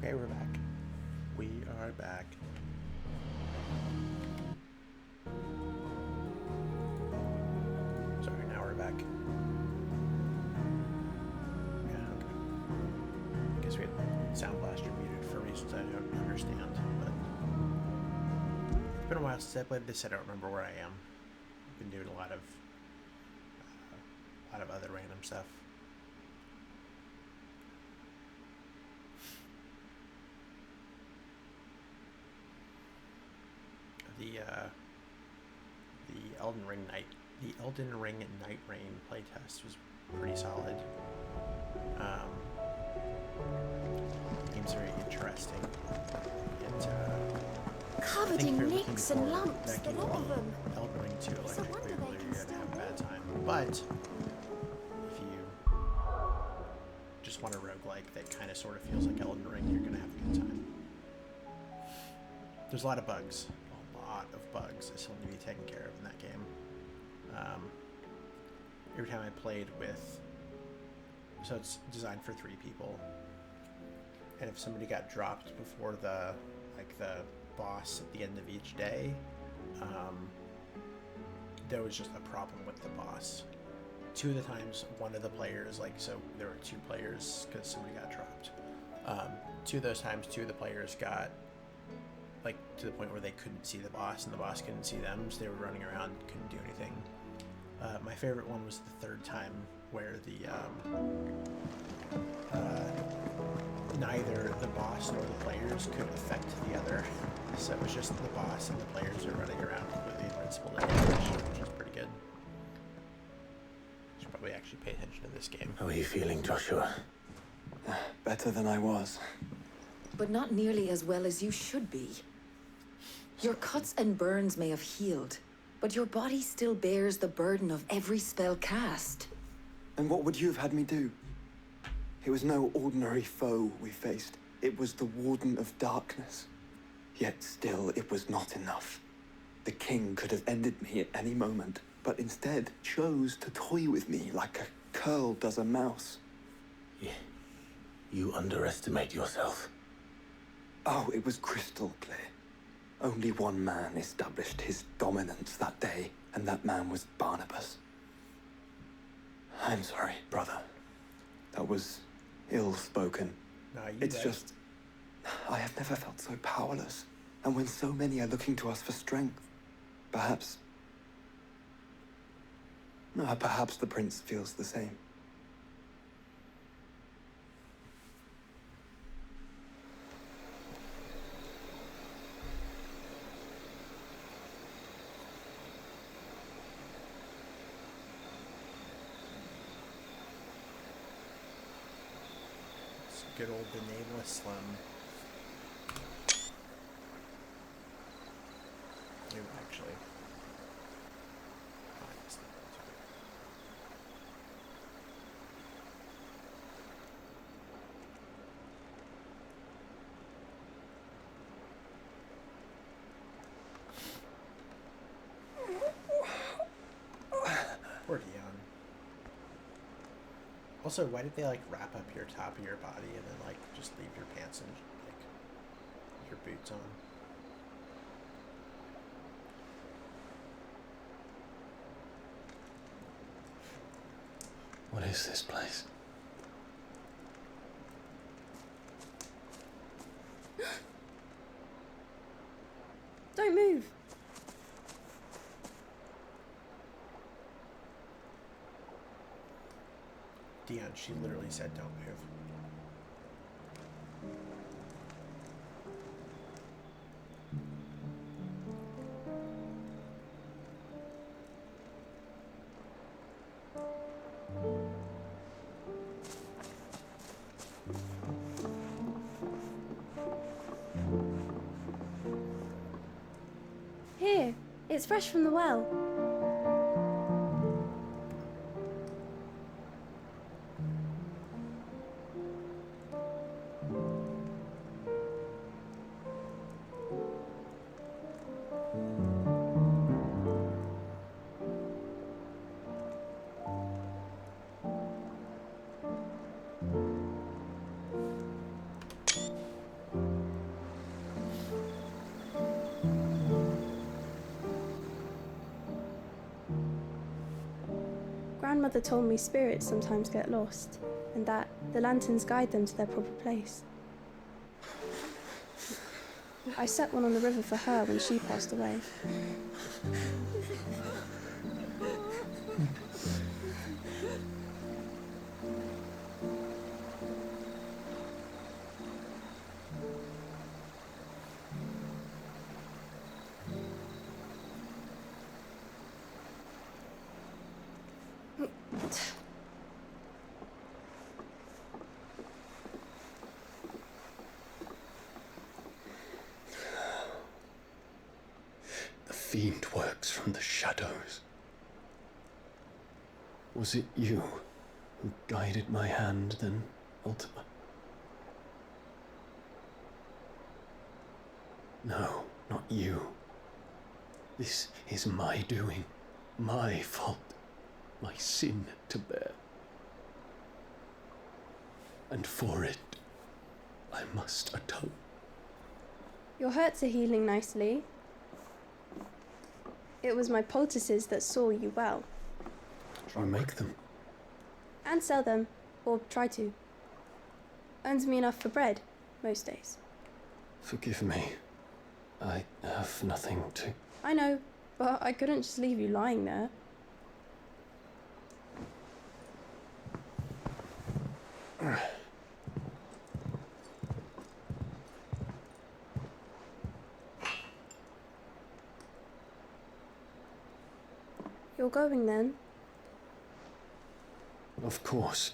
Okay, we're back. We are back. Sorry, now we're back. Yeah, okay. I guess we had Sound Blaster muted for reasons I don't understand, but it's been a while since I played this. I don't remember where I am. I've been doing a lot of other random stuff. The Elden Ring Night Rain playtest was pretty solid. The game's very interesting. Covered in nicks and lumps, that the lot of them. Elden Ring 2 It's a Electric wonder Boogaloo, they can you're gonna still have a bad work. time. But if you just want a roguelike that kind of sort of feels like Elden Ring, you're gonna have a good time. There's a lot of bugs. That still need to be taken care of in that game. Every time I played with, so it's designed for 3 people, and if somebody got dropped before the boss at the end of each day, there was just a problem with the boss. 2 of the times, one of the players, so there were 2 players because somebody got dropped. 2 of those times, 2 of the players got to the point where they couldn't see the boss and the boss couldn't see them, so they were running around, couldn't do anything. My favorite one was the 3rd time where neither the boss nor the players could affect the other, so it was just the boss and the players are running around completely invincible to damage, which is pretty good. Should probably actually pay attention to this game. How are you feeling, Joshua? Better than I was. But not nearly as well as you should be. Your cuts and burns may have healed, but your body still bears the burden of every spell cast. And what would you have had me do? It was no ordinary foe we faced. It was the Warden of Darkness. Yet still, it was not enough. The king could have ended me at any moment, but instead chose to toy with me like a curl does a mouse. Yeah. You underestimate yourself. Oh, it was crystal clear. Only one man established his dominance that day, and that man was Barnabas. I'm sorry, brother. That was ill-spoken. It's just, I have never felt so powerless. And when so many are looking to us for strength, perhaps the prince feels the same. Good old The Nameless Slim. You actually. Poor Dion. Also, why did they wrap up your top of your body and then just leave your pants and your boots on? What is this place? Don't move. Dion, she literally said don't move. Here, it's fresh from the well. Grandmother told me spirits sometimes get lost, and that the lanterns guide them to their proper place. I set one on the river for her when she passed away. The fiend works from the shadows. Was it you who guided my hand then, Ultima? No, not you. This is my doing, my fault, my sin to bear. And for it, I must atone. Your hurts are healing nicely. It was my poultices that saw you well. You make them. And sell them, or try to. Earns me enough for bread, most days. Forgive me. I have nothing to... I know, but I couldn't just leave you lying there. You're going then? Of course.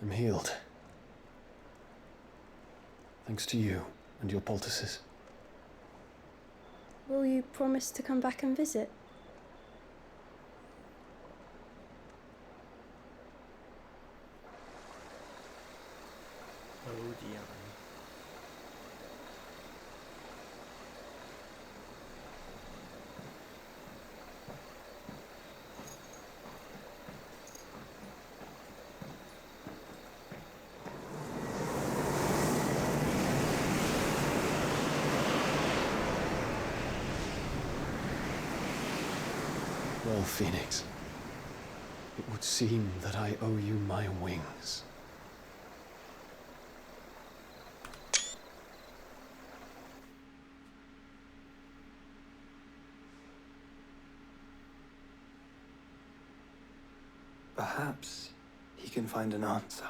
I'm healed. Thanks to you and your poultices. Will you promise to come back and visit? Oh, Dion. Well, Phoenix, it would seem that I owe you my wings. Perhaps he can find an answer.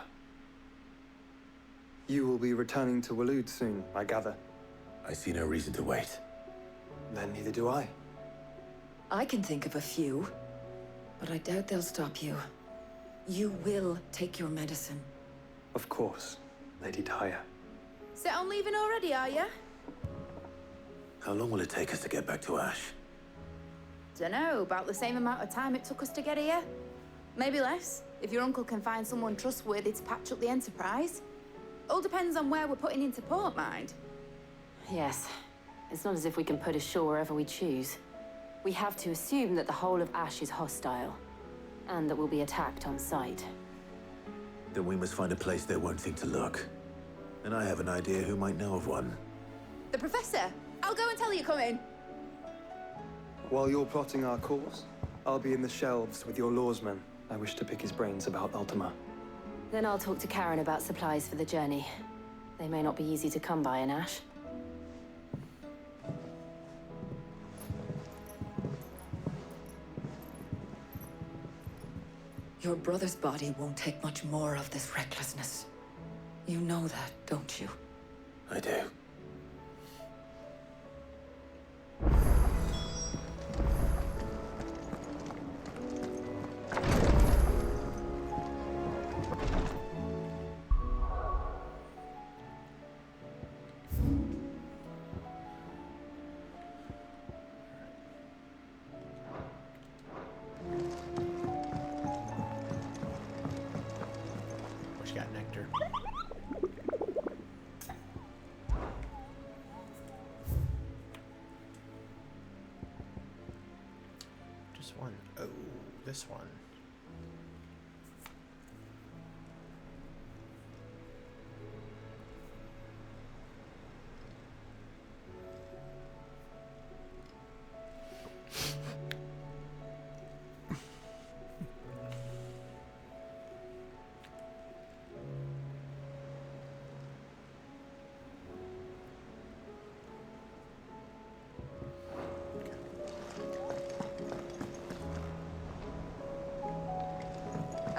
You will be returning to Waloed soon, I gather. I see no reason to wait. Then neither do I. I can think of a few, but I doubt they'll stop you. You will take your medicine. Of course, Lady Daya. Set on leaving already, are you? How long will it take us to get back to Ash? Dunno, about the same amount of time it took us to get here. Maybe less, if your uncle can find someone trustworthy to patch up the Enterprise. All depends on where we're putting into port, mind. Yes. It's not as if we can put ashore wherever we choose. We have to assume that the whole of Ash is hostile, and that we'll be attacked on sight. Then we must find a place they won't think to look. And I have an idea who might know of one. The Professor! I'll go and tell you come in. While you're plotting our course, I'll be in the shelves with your lawsman. I wish to pick his brains about Ultima. Then I'll talk to Karen about supplies for the journey. They may not be easy to come by in Ash. Your brother's body won't take much more of this recklessness. You know that, don't you? I do. She got nectar. Just one. Oh, this one.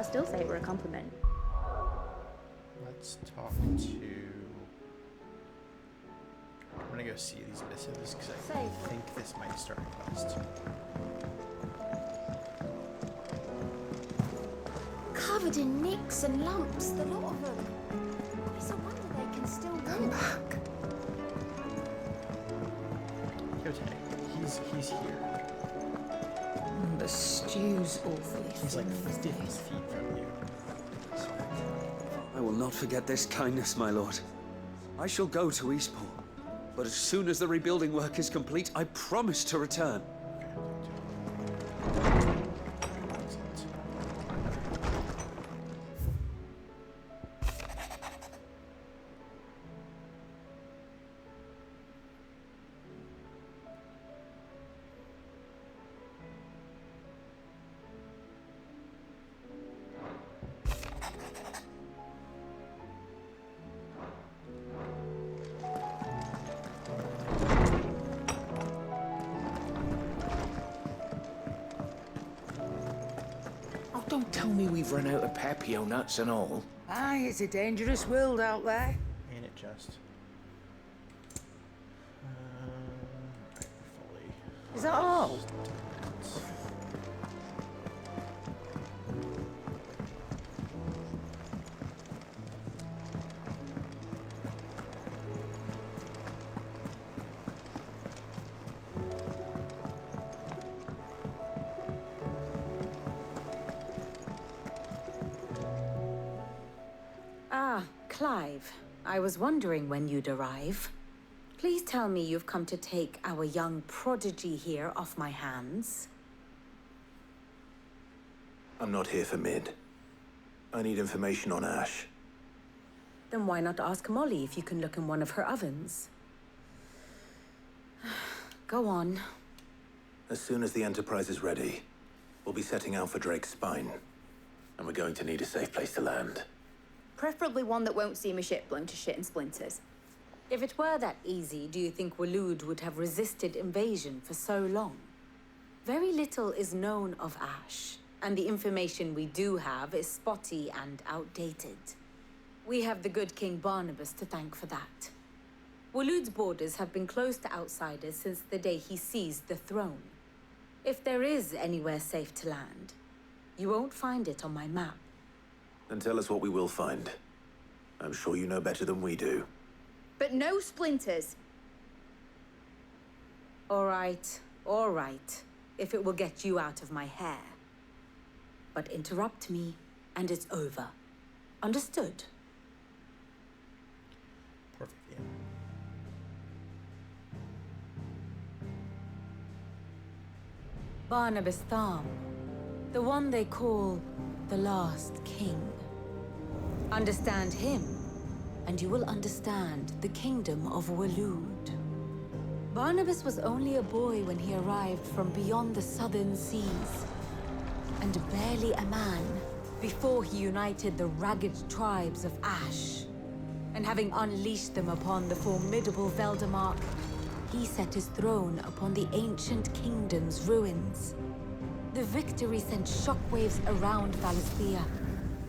I still say it were a compliment. Let's talk to. I'm gonna go see these missives because I think this might start a quest. Covered in nicks and lumps, the lot of them. It's a wonder they can still come back. Yote, he's here. The stew's awfully He's like thin 50 these days. feet from you. I will not forget this kindness, my lord. I shall go to Eastport, but as soon as the rebuilding work is complete, I promise to return. Excellent. Oh, don't tell me we've run out of Papio nuts and all. Aye, it's a dangerous world out there. Ain't it just? Right, we're fully. Is that all? Ah, Clive. I was wondering when you'd arrive. Please tell me you've come to take our young prodigy here off my hands. I'm not here for Mid. I need information on Ash. Then why not ask Molly if you can look in one of her ovens? Go on. As soon as the Enterprise is ready, we'll be setting out for Drake's Spine. And we're going to need a safe place to land. Preferably one that won't see my ship blown to shit and splinters. If it were that easy, do you think Waloed would have resisted invasion for so long? Very little is known of Ash, and the information we do have is spotty and outdated. We have the good King Barnabas to thank for that. Waloed's borders have been closed to outsiders since the day he seized the throne. If there is anywhere safe to land, you won't find it on my map. Then tell us what we will find. I'm sure you know better than we do. But no splinters. All right, if it will get you out of my hair. But interrupt me, and it's over. Understood? Perfect, yeah. Barnabas Tham, the one they call the Last King. Understand him, and you will understand the kingdom of Waloed. Barnabas was only a boy when he arrived from beyond the southern seas, and barely a man before he united the ragged tribes of Ash. And having unleashed them upon the formidable Veldamark, he set his throne upon the ancient kingdom's ruins. The victory sent shockwaves around Valisthea.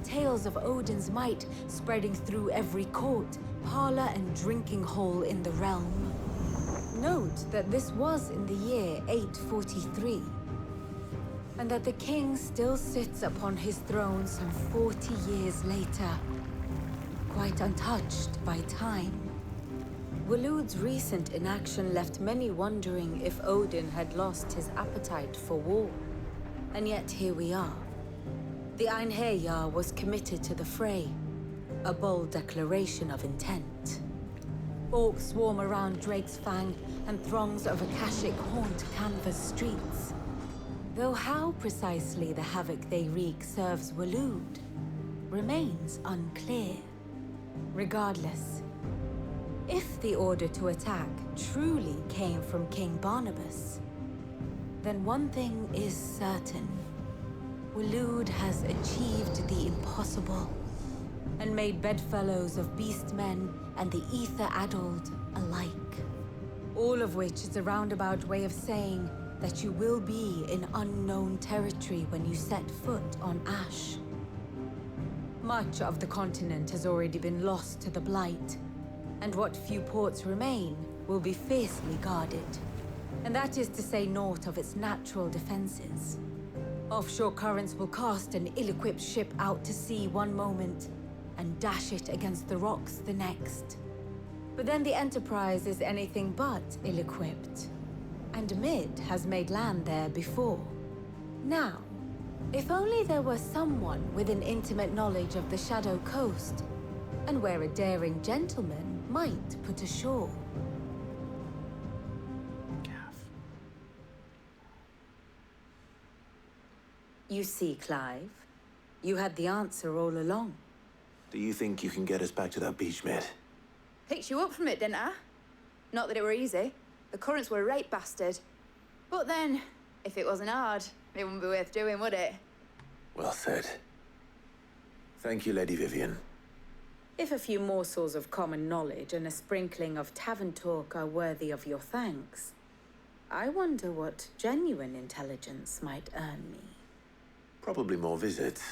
Tales of Odin's might spreading through every court, parlor, and drinking hole in the realm. Note that this was in the year 843, and that the king still sits upon his throne some 40 years later, quite untouched by time. Waloed's recent inaction left many wondering if Odin had lost his appetite for war. And yet here we are. The Einherjar was committed to the fray, a bold declaration of intent. Orcs swarm around Drake's Fang, and throngs of Akashic haunt Canva's streets. Though how precisely the havoc they wreak serves Waloed remains unclear. Regardless, if the order to attack truly came from King Barnabas, then one thing is certain. Waloed has achieved the impossible, and made bedfellows of beastmen and the ether-addled alike. All of which is a roundabout way of saying that you will be in unknown territory when you set foot on Ash. Much of the continent has already been lost to the Blight, and what few ports remain will be fiercely guarded. And that is to say naught of its natural defenses. Offshore currents will cast an ill-equipped ship out to sea one moment, and dash it against the rocks the next. But then the Enterprise is anything but ill-equipped. And Mid has made land there before. Now, if only there were someone with an intimate knowledge of the Shadow Coast, and where a daring gentleman might put ashore. You see, Clive, you had the answer all along. Do you think you can get us back to that beach, Mid? Picked you up from it, didn't I? Not that it were easy. The currents were a right bastard. But then, if it wasn't hard, it wouldn't be worth doing, would it? Well said. Thank you, Lady Vivian. If a few morsels of common knowledge and a sprinkling of tavern talk are worthy of your thanks, I wonder what genuine intelligence might earn me. Probably more visits.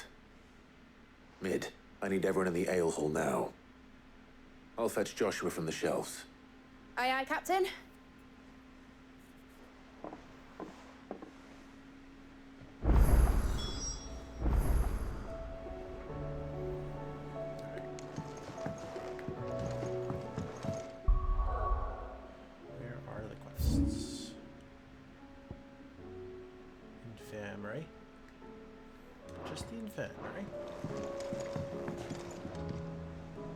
Mid, I need everyone in the ale hall now. I'll fetch Joshua from the shelves. Aye, aye, Captain. Where are the quests? Infirmary. Just the infirmary.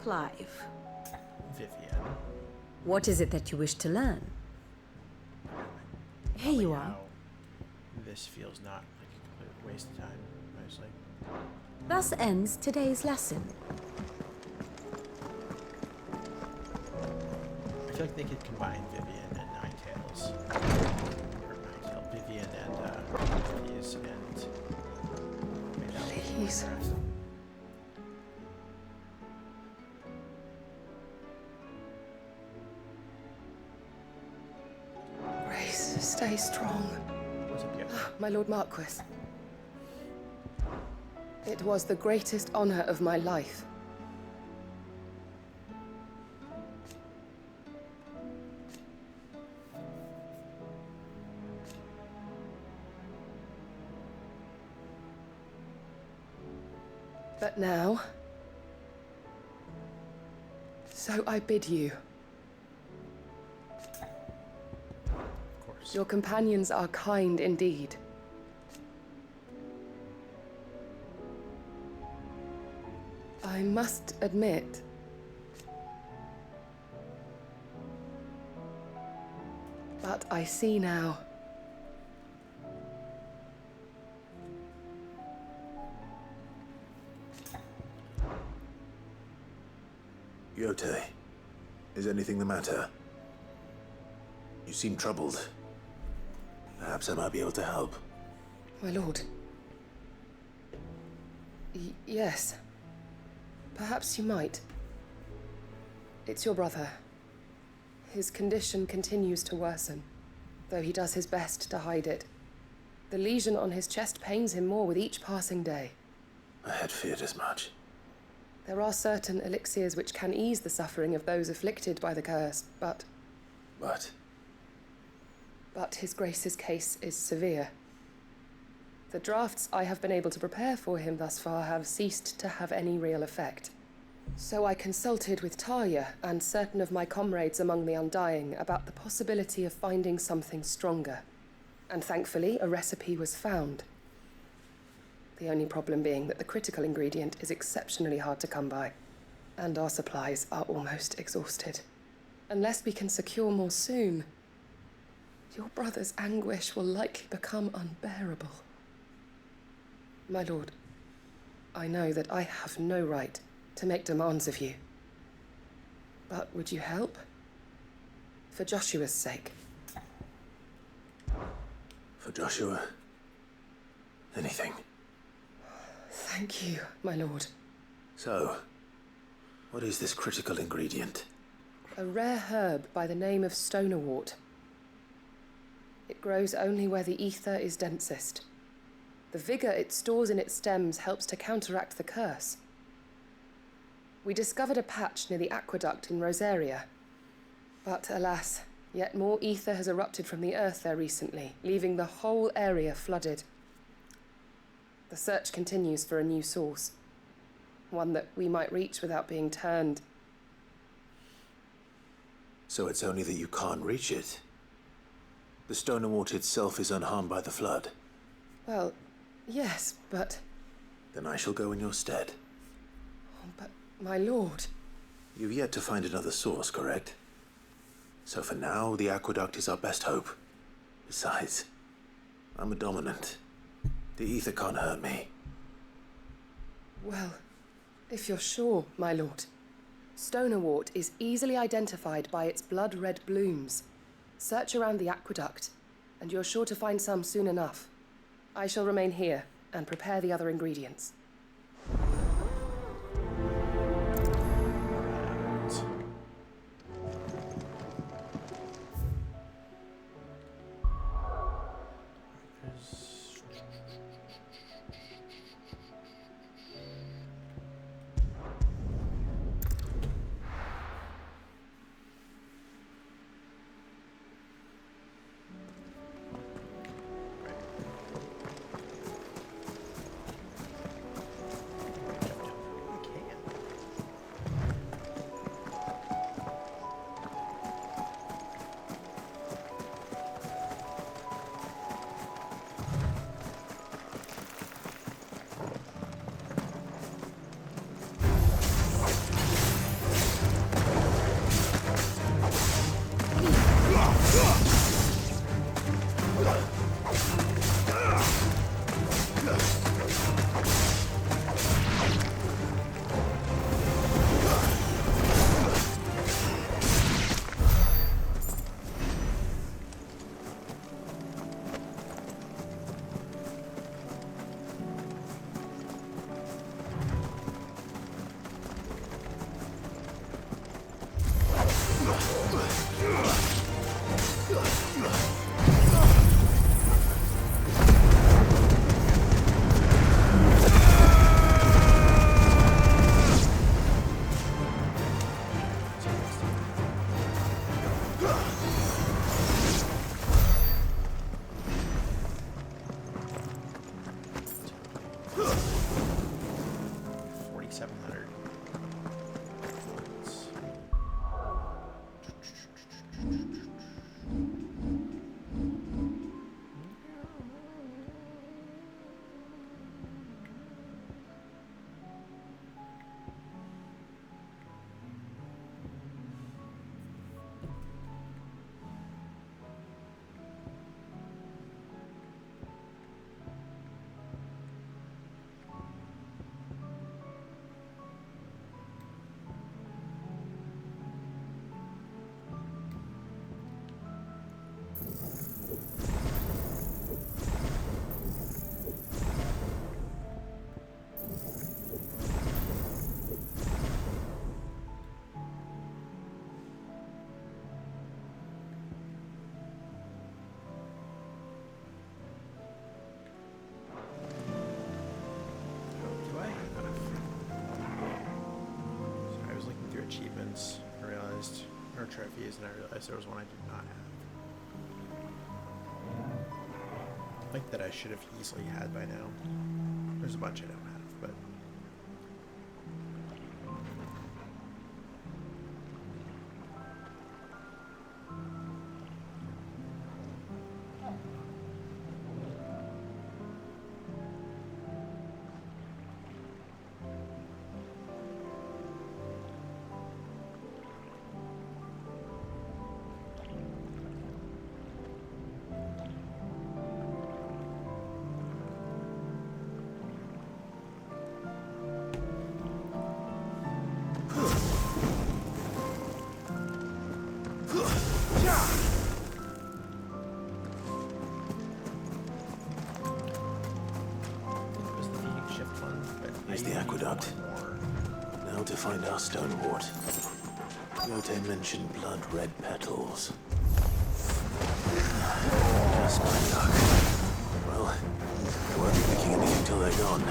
Clive, Vivian. what is it that you wish to learn? Here you are. How this feels not like a complete waste of time, mostly. Thus ends today's lesson. I feel like they could combine Vivian and Ninetales. Or Ninetale, Vivian and Keys and... Please. Grace, stay strong. What's up, yeah? My Lord Marquis. It was the greatest honor of my life. But now, so I bid you. Of course. Your companions are kind indeed. I must admit, but I see now. Yote, is anything the matter? You seem troubled. Perhaps I might be able to help. My lord. Yes. Perhaps you might. It's your brother. His condition continues to worsen, though he does his best to hide it. The lesion on his chest pains him more with each passing day. I had feared as much. There are certain elixirs which can ease the suffering of those afflicted by the curse, but His Grace's case is severe. The drafts I have been able to prepare for him thus far have ceased to have any real effect. So I consulted with Talia and certain of my comrades among the Undying about the possibility of finding something stronger. And thankfully, a recipe was found. The only problem being that the critical ingredient is exceptionally hard to come by, and our supplies are almost exhausted. Unless we can secure more soon, your brother's anguish will likely become unbearable. My lord, I know that I have no right to make demands of you. But would you help? For Joshua's sake. For Joshua, anything. Thank you, my lord. So, what is this critical ingredient? A rare herb by the name of stonerwort. It grows only where the ether is densest. The vigor it stores in its stems helps to counteract the curse, We discovered a patch near the aqueduct in Rosaria. But alas, yet more ether has erupted from the earth there recently, leaving the whole area flooded. The search continues for a new source. One that we might reach without being turned. So it's only that you can't reach it. The Stonerwort itself is unharmed by the flood. Well, yes, but... Then I shall go in your stead. But, my lord... You've yet to find another source, correct? So for now, the aqueduct is our best hope. Besides, I'm a dominant. The ether can't hurt me. Well, if you're sure, my lord. Stonerwort is easily identified by its blood-red blooms. Search around the aqueduct, and you're sure to find some soon enough. I shall remain here and prepare the other ingredients. Achievements, I realized, or trophies, and I realized there was one I did not have. Like that I should have easily had by now. There's a bunch I don't have, but... Here's the aqueduct. Now to find our Stonerwort. Yote mentioned blood-red petals. Just my luck. Well, I won't be picking anything till they're gone.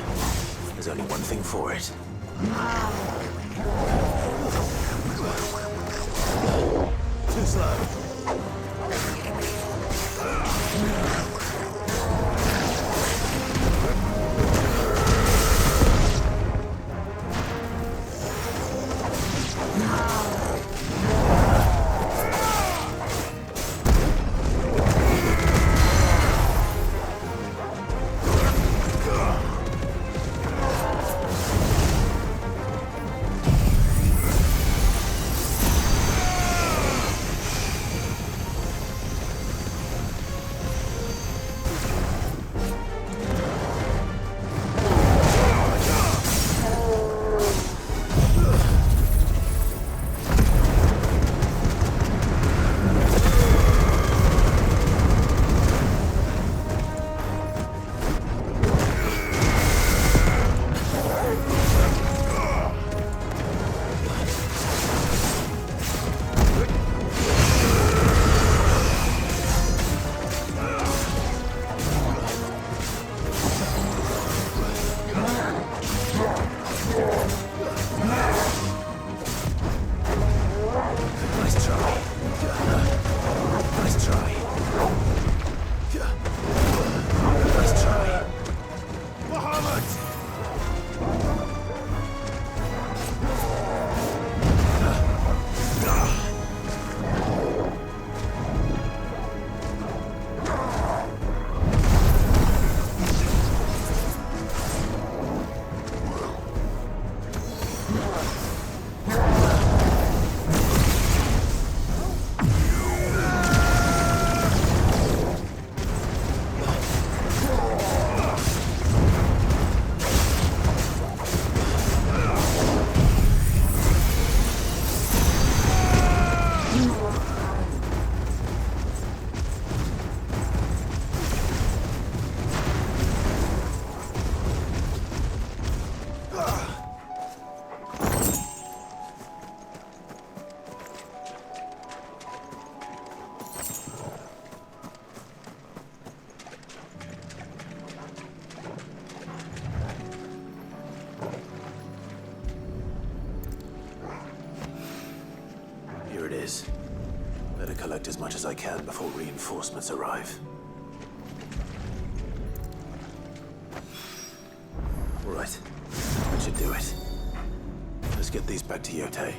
There's only one thing for it. Too slow. Better collect as much as I can before reinforcements arrive. Right. That should do it. Let's get these back to Yotei.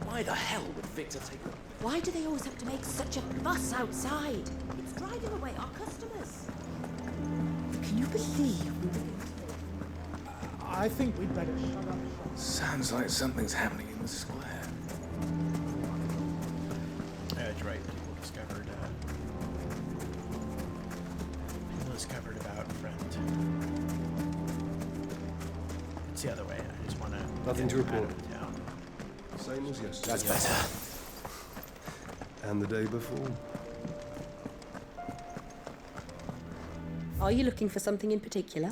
Why the hell would Victor take them? Why do they always have to make such a fuss outside? It's driving away our customers. Can you believe we were... I think we'd better shut up. Sounds like something's happening in the square. That's right. People discovered about Friend. It's the other way. I just want to... Nothing to report. Town. Same as yesterday. That's better. And the day before. Are you looking for something in particular?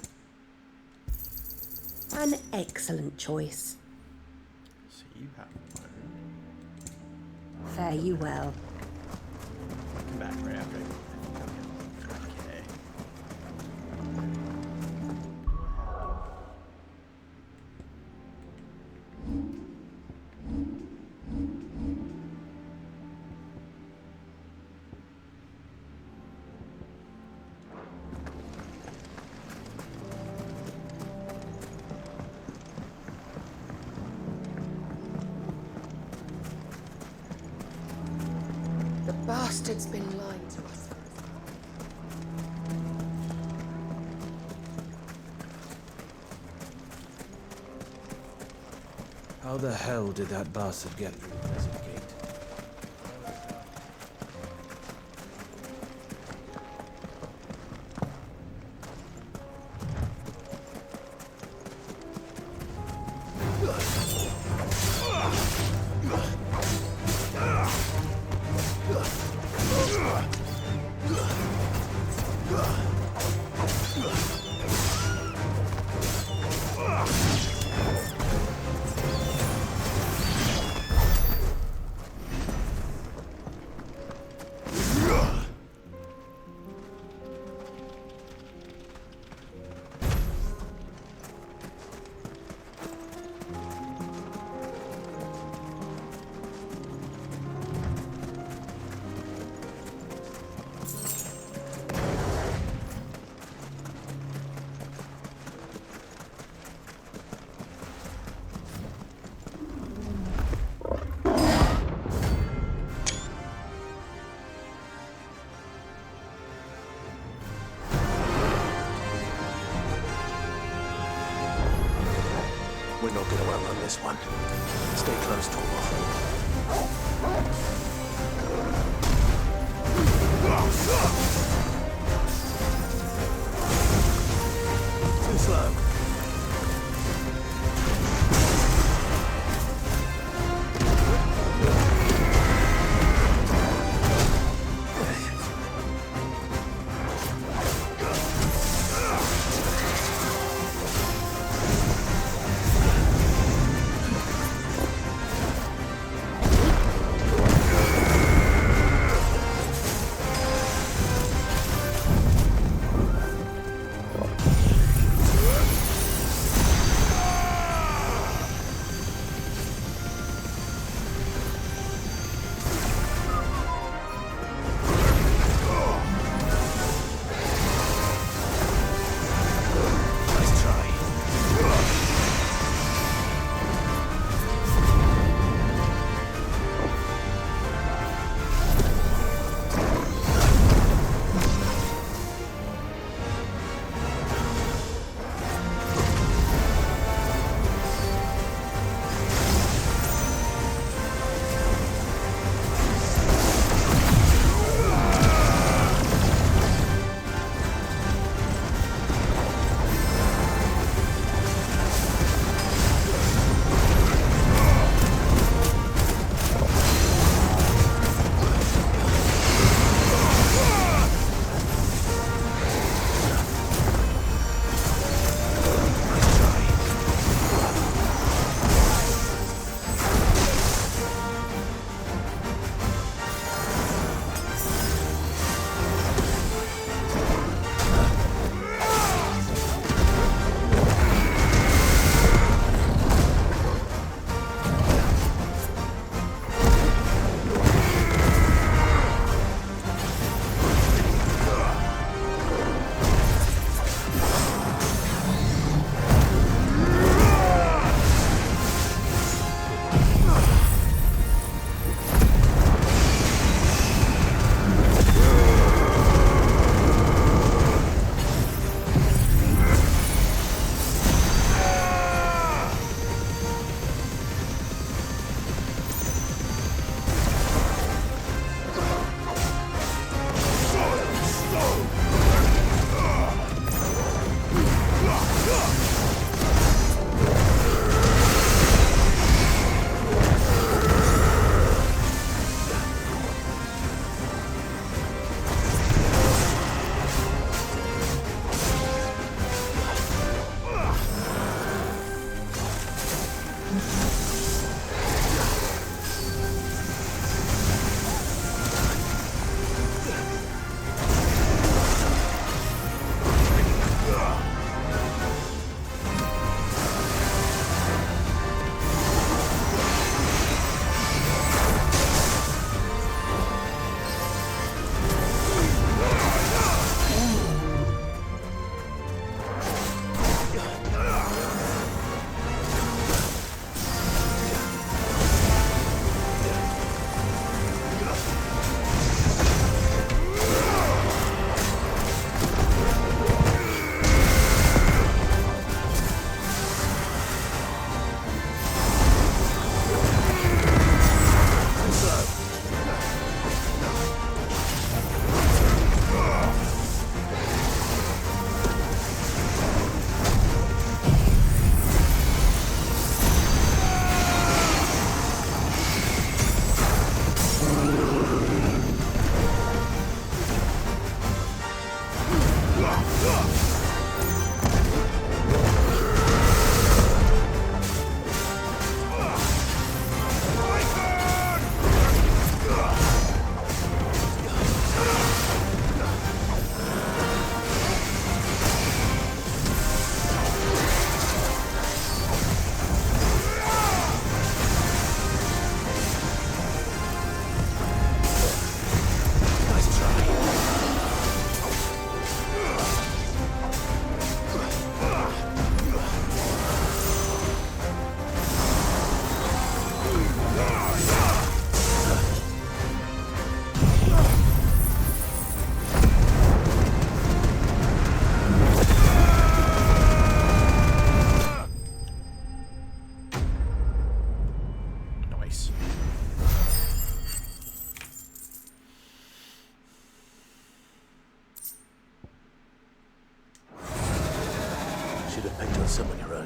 An excellent choice. So you have one. Fare you well. Come back right after I okay. The bastard's been lying to us. How the hell did that bastard get through the desert gate? this one. Stay close, Torvald. Too slow.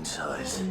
in size.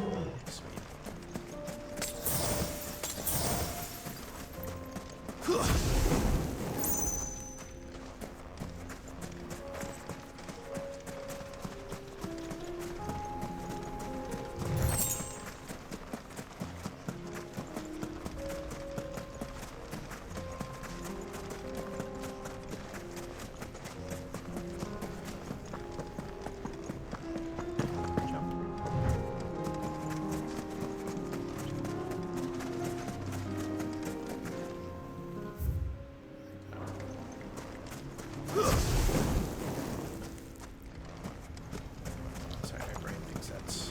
Sorry, my brain thinks that's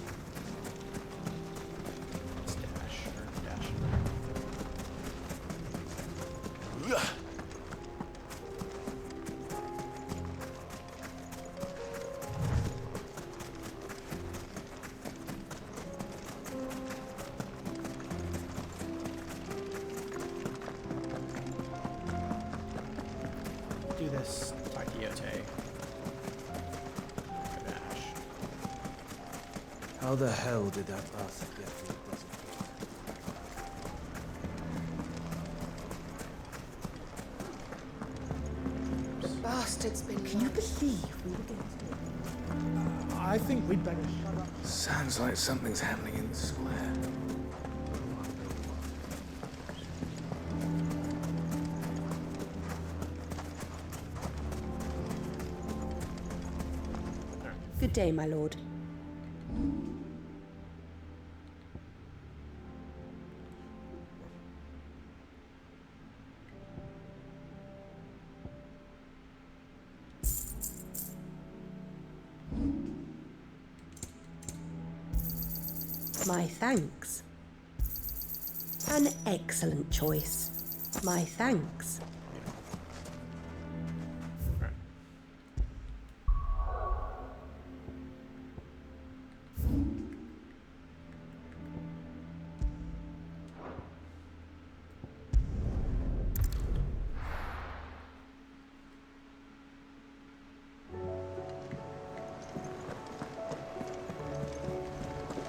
dash or dash. Do this, Takiote. Dash. How the hell did that bastard get to the desert? Bastard's been. Can you believe we were getting I think we'd better shut up. Sounds like something's happening in the square. Good day, my lord. My thanks. An excellent choice. My thanks.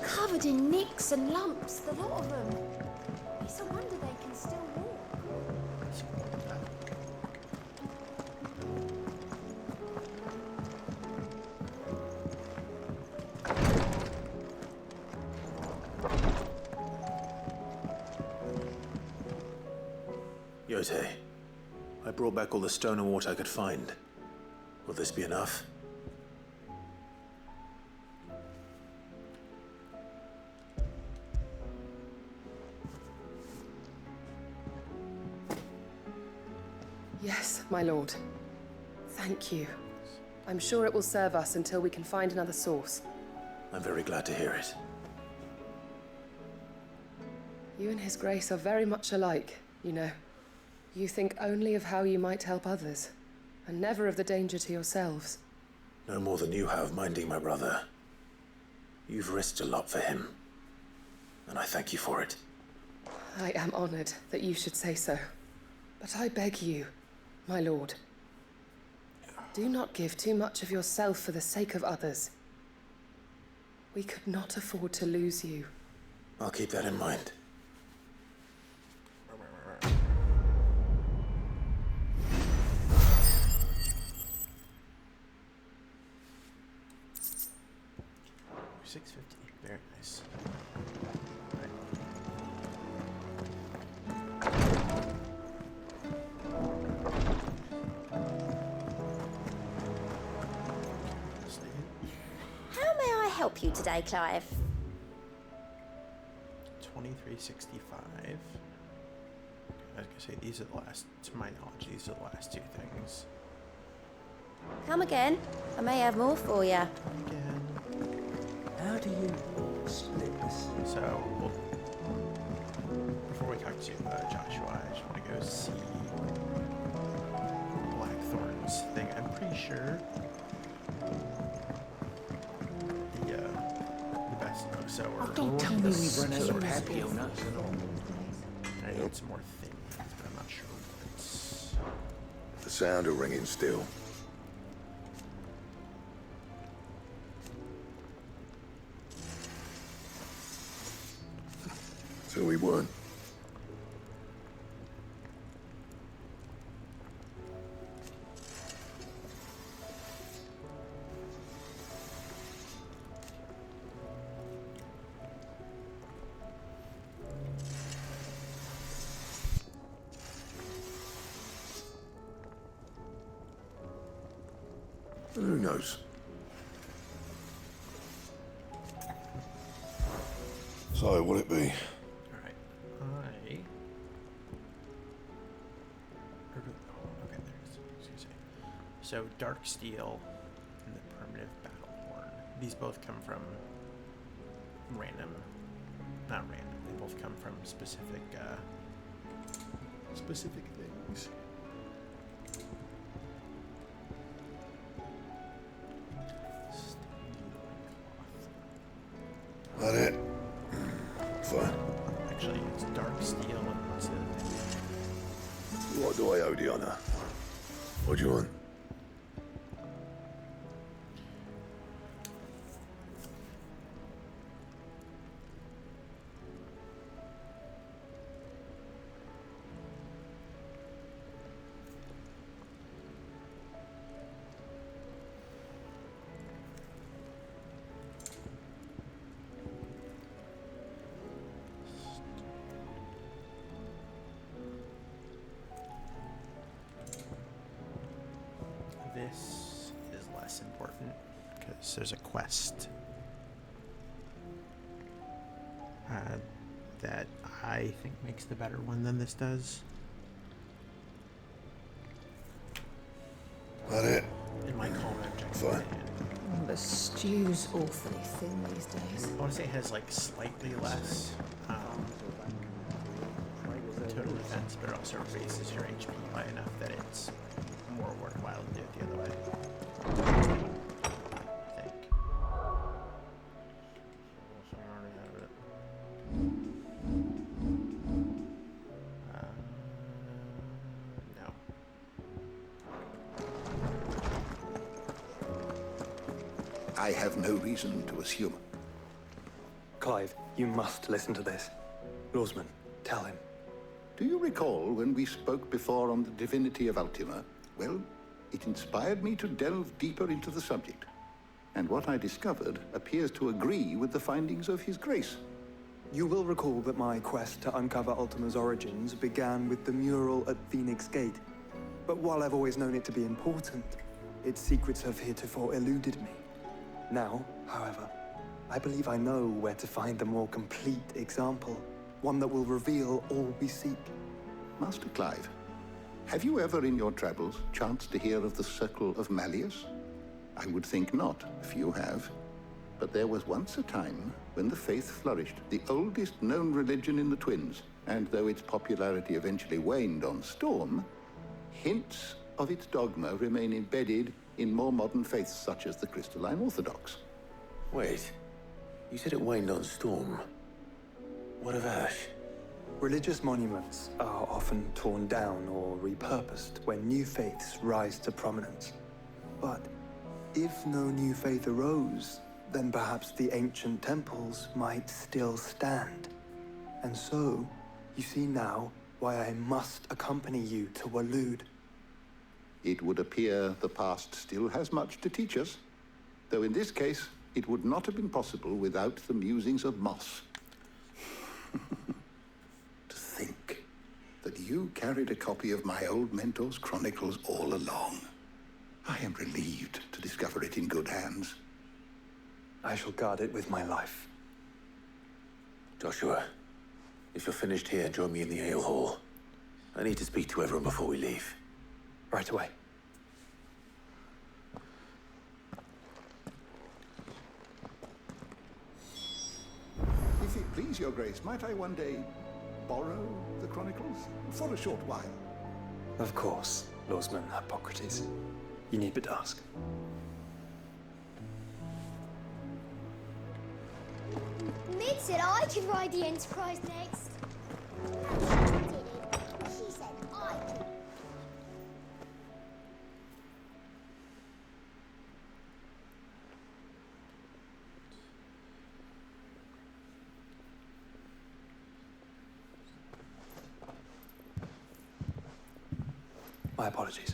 Covered in nicks and lumps, the lot of them. It's a wonder they can still walk. Yote, I brought back all the stone and water I could find. Will this be enough? Yes, my lord. Thank you. I'm sure it will serve us until we can find another source. I'm very glad to hear it. You and His Grace are very much alike, you know. You think only of how you might help others, and never of the danger to yourselves. No more than you have minding my brother. You've risked a lot for him, and I thank you for it. I am honored that you should say so. But I beg you, my lord, do not give too much of yourself for the sake of others. We could not afford to lose you. I'll keep that in mind. $650. Very nice. How may I help you today, Clive? 2365. I was gonna say these are the last, to my knowledge, these are the last two things. Come again. I may have more for you. Again. How do you split this? So, before we talk to Joshua, I just want to go see Blackthorn's thing. I'm pretty sure the best. So Don't tell me we've run out of Papio nuts and all. I need some more things, but I'm not sure what's. The sound of ringing still. So we weren't. Who knows? So, what'll it be? Alright. Okay, there it is. Excuse me. So, Dark Steel and the Primitive Battle Horn. These both come from not random, they both come from specific things. That it? Fine. Actually, it's Dark Steel and what's the other thing? What do I owe the honor? What do you want? This is less important because there's a quest that I think makes the better one than this does. That it? It might call an objective. Fine. The stew's awfully thin these days. I want to say it has like slightly less total defense, but it also raises your HP by enough that it's more worthwhile to do it the other way. I think. No. I have no reason to assume. Clive, you must listen to this. Lawsman, tell him. Do you recall when we spoke before on the divinity of Ultima? Well, it inspired me to delve deeper into the subject. And what I discovered appears to agree with the findings of His Grace. You will recall that my quest to uncover Ultima's origins began with the mural at Phoenix Gate. But while I've always known it to be important, its secrets have heretofore eluded me. Now, however, I believe I know where to find the more complete example, one that will reveal all we seek. Master Clive, have you ever in your travels chanced to hear of the Circle of Malleus? I would think not, if you have. But there was once a time when the faith flourished, the oldest known religion in the Twins, and though its popularity eventually waned on Storm, hints of its dogma remain embedded in more modern faiths such as the Crystalline Orthodox. Wait, you said it waned on Storm. What of Ash? Religious monuments are often torn down or repurposed when new faiths rise to prominence. But if no new faith arose, then perhaps the ancient temples might still stand. And so, you see now why I must accompany you to Waloed. It would appear the past still has much to teach us, though in this case, it would not have been possible without the musings of Moss. To think that you carried a copy of my old mentor's chronicles all along. I am relieved to discover it in good hands. I shall guard it with my life. Joshua, if you're finished here, join me in the ale hall. I need to speak to everyone before we leave. Right away. If it please your grace, might I one day borrow the chronicles? For a short while. Of course, Lawsman Hippocrates. You need but ask. Mid said I could ride the Enterprise next. She said I could. My apologies.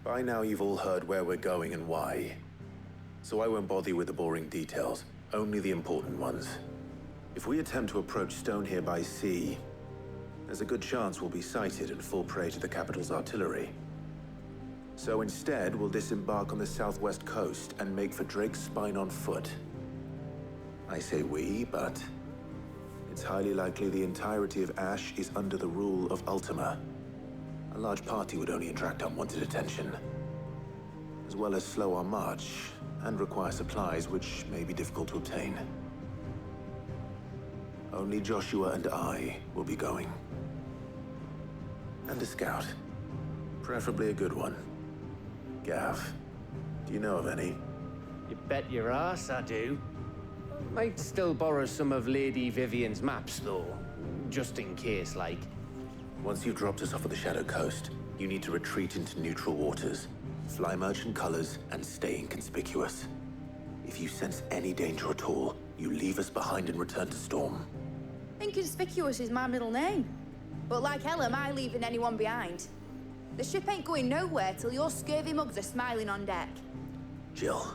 By now you've all heard where we're going and why. So I won't bother you with the boring details, only the important ones. If we attempt to approach Stonehere by sea, there's a good chance we'll be sighted and fall prey to the capital's artillery. So instead, we'll disembark on the southwest coast and make for Drake's Spine on foot. I say we, but it's highly likely the entirety of Ash is under the rule of Ultima. A large party would only attract unwanted attention, as well as slow our march and require supplies which may be difficult to obtain. Only Joshua and I will be going. And a scout. Preferably a good one. Gav, do you know of any? You bet your ass I do. Might still borrow some of Lady Vivian's maps, though. Just in case, like. Once you've dropped us off at the Shadow Coast, you need to retreat into neutral waters, fly merchant colors, and stay inconspicuous. If you sense any danger at all, you leave us behind and return to Storm. Inconspicuous is my middle name. But like hell am I leaving anyone behind. The ship ain't going nowhere till your scurvy mugs are smiling on deck. Jill,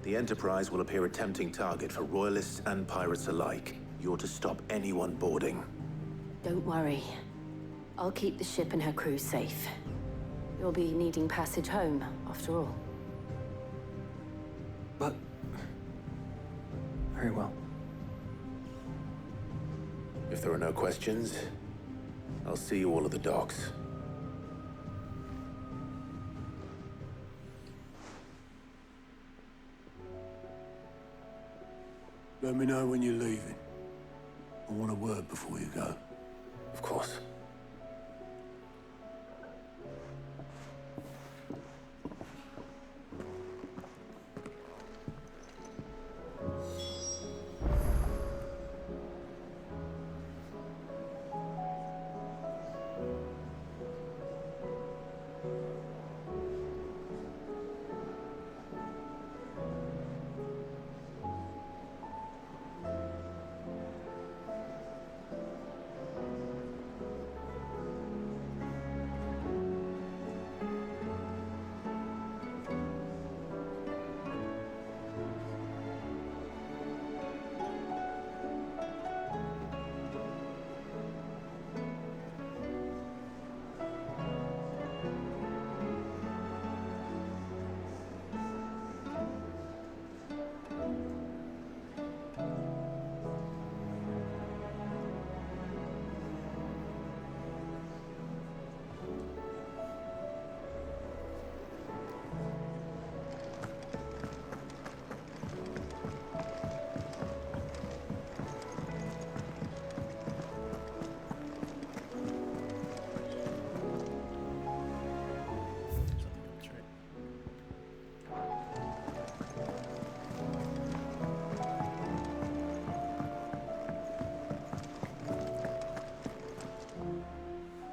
the Enterprise will appear a tempting target for royalists and pirates alike. You're to stop anyone boarding. Don't worry. I'll keep the ship and her crew safe. You'll be needing passage home, after all. But... very well. If there are no questions, I'll see you all at the docks. Let me know when you're leaving. I want a word before you go. Of course.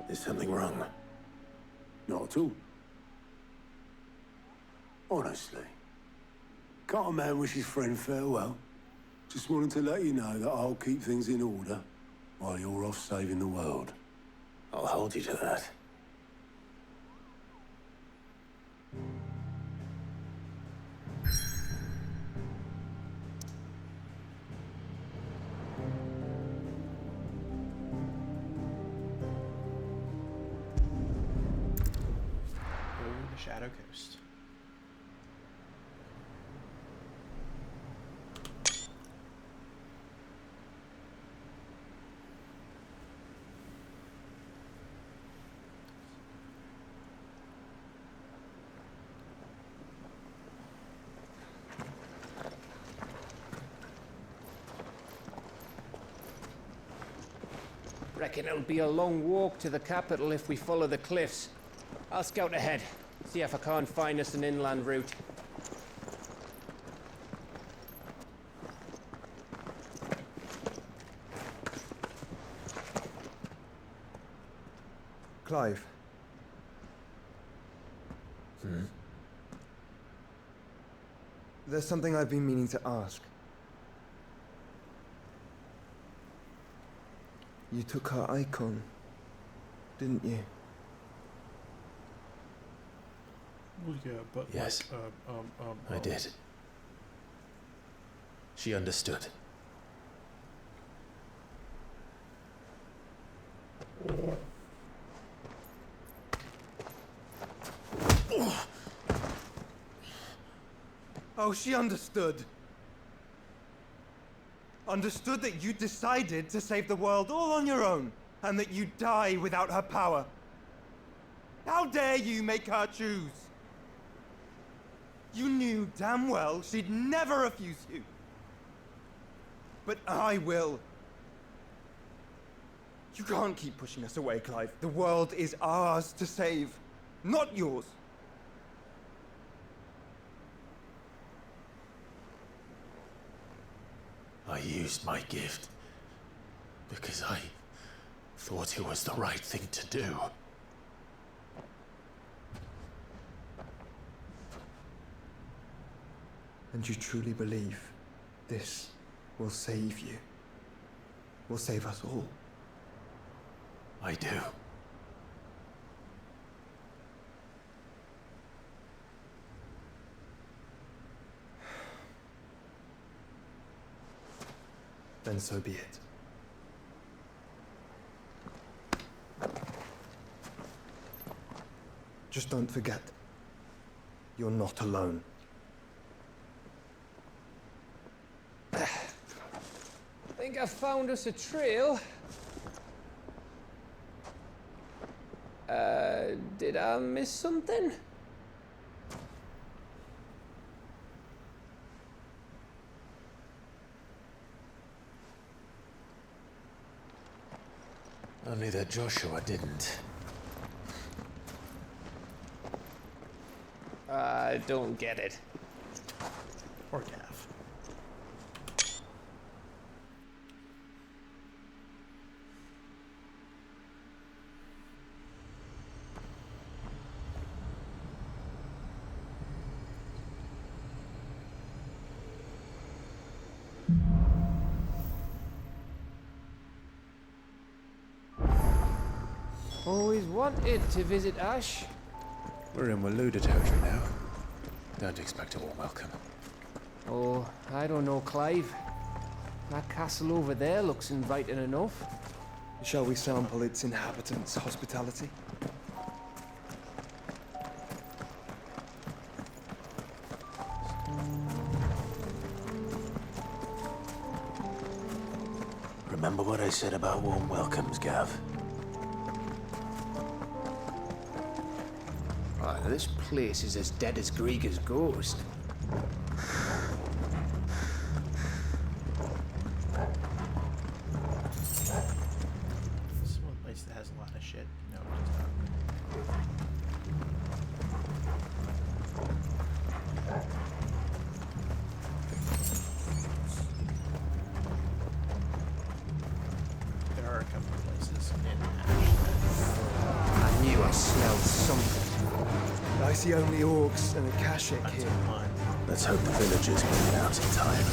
Is something wrong? Not at all. Honestly. Can't a man wish his friend farewell? Just wanted to let you know that I'll keep things in order while you're off saving the world. I'll hold you to that. The Shadow Coast. Reckon it'll be a long walk to the capital if we follow the cliffs. I'll scout ahead, see if I can't find us an inland route. Clive. There's something I've been meaning to ask. You took her icon didn't you? Well, yeah, but Yes, I did. She understood. Oh, she understood. Understood that you decided to save the world all on your own, and that you'd die without her power. How dare you make her choose? You knew damn well she'd never refuse you. But I will. You can't keep pushing us away, Clive. The world is ours to save, not yours. I used my gift because I thought it was the right thing to do. And you truly believe this will save you? Will save us all? I do. Then so be it. Just don't forget, you're not alone. I think I found us a trail. Did I miss something? Only that Joshua didn't. I don't get it. Or Gav. Always wanted to visit Ash. We're in Waloda territory now. Don't expect a warm welcome. Oh, I don't know, Clive. That castle over there looks inviting enough. Shall we sample its inhabitants' hospitality? Remember what I said about warm welcomes, Gav? Oh, this place is as dead as Greagor's ghost. This is one place that has a lot of shit, you know. There are a couple of places in Ash. I knew I smelled something. I see only orcs and a Kashik here. Let's hope the villagers get it out in time.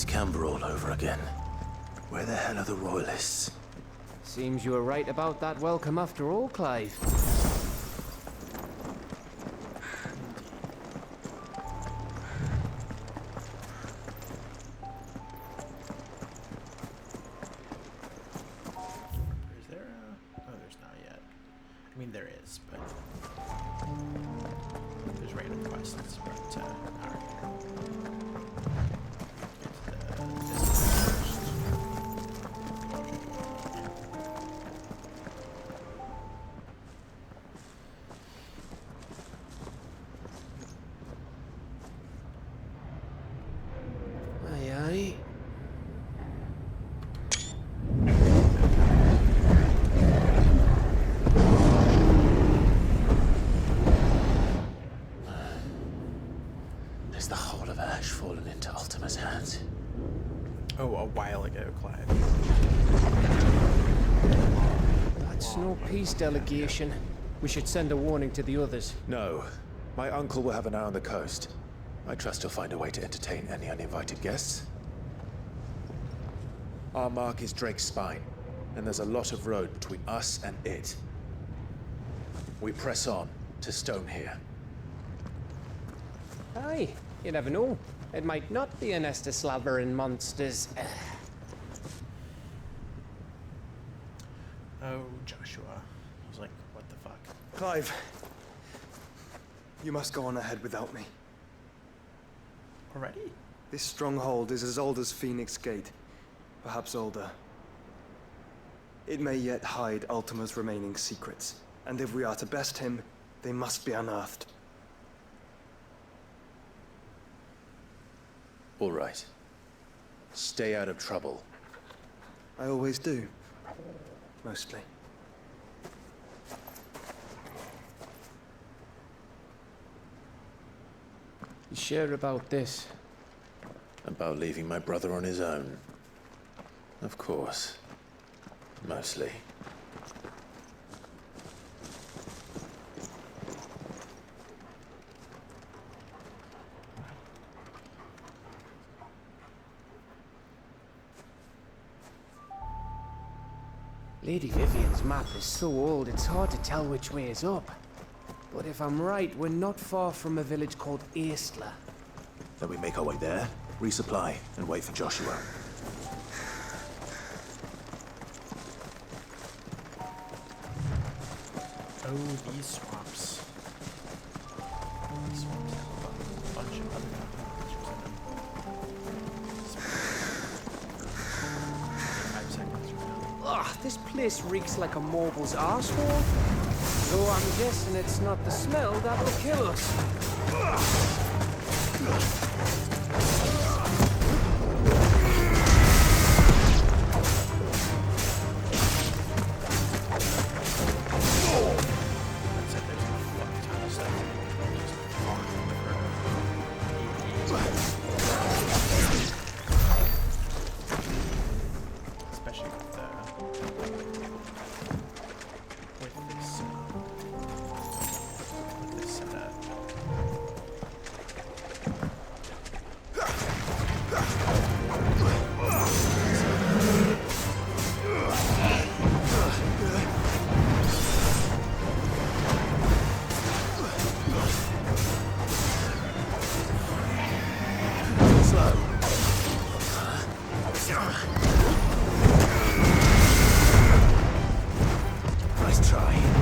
Camber all over again. Where the hell are the Royalists? Seems you were right about that welcome after all, Clive. Is there a... Oh, there's not yet. I mean, there is, but... There's random quests, but, alright. Is the whole of Ash fallen into Ultima's hands? Oh, a while ago, Clive. That's no peace delegation. We should send a warning to the others. No. My uncle will have an eye on the coast. I trust he'll find a way to entertain any uninvited guests. Our mark is Drake's Spine, and there's a lot of road between us and it. We press on to Stonehere. Aye, you never know. It might not be a nest of slavering monsters. Oh, Joshua. I was like, what the fuck? Clive, you must go on ahead without me. Already? This stronghold is as old as Phoenix Gate, perhaps older. It may yet hide Ultima's remaining secrets, and if we are to best him, they must be unearthed. All right. Stay out of trouble. I always do. Mostly. You sure about this? About leaving my brother on his own? Of course. Mostly. Lady Vivian's map is so old, it's hard to tell which way is up. But if I'm right, we're not far from a village called Aistla. Then we make our way there, resupply, and wait for Joshua. Oh, these swamps. These swamps have a bunch of other creatures in them. 5 seconds from now. Ugh, this place reeks like a mobile's arsehole. Though I'm guessing it's not the smell that will kill us. slow. Nice try.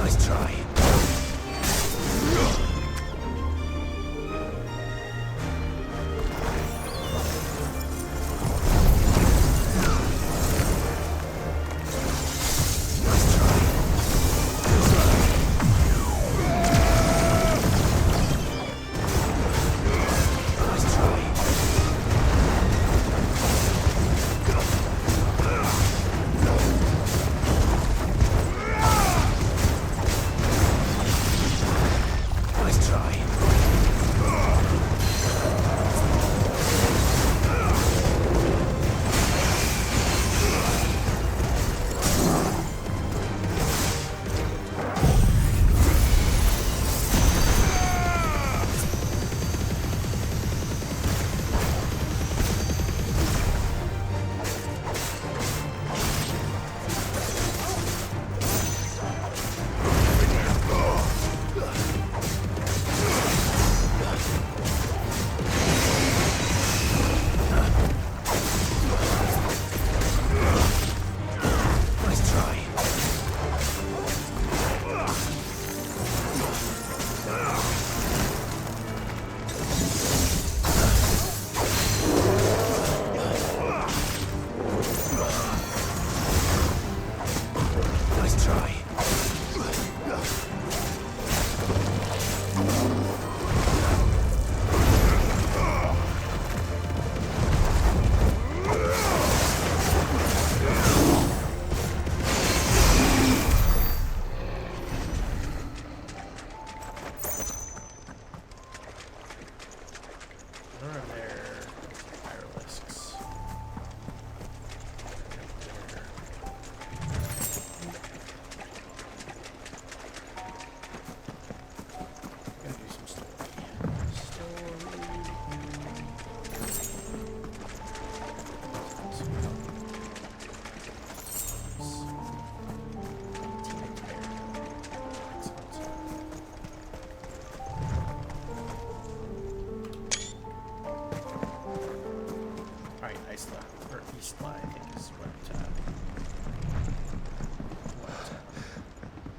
Nice try.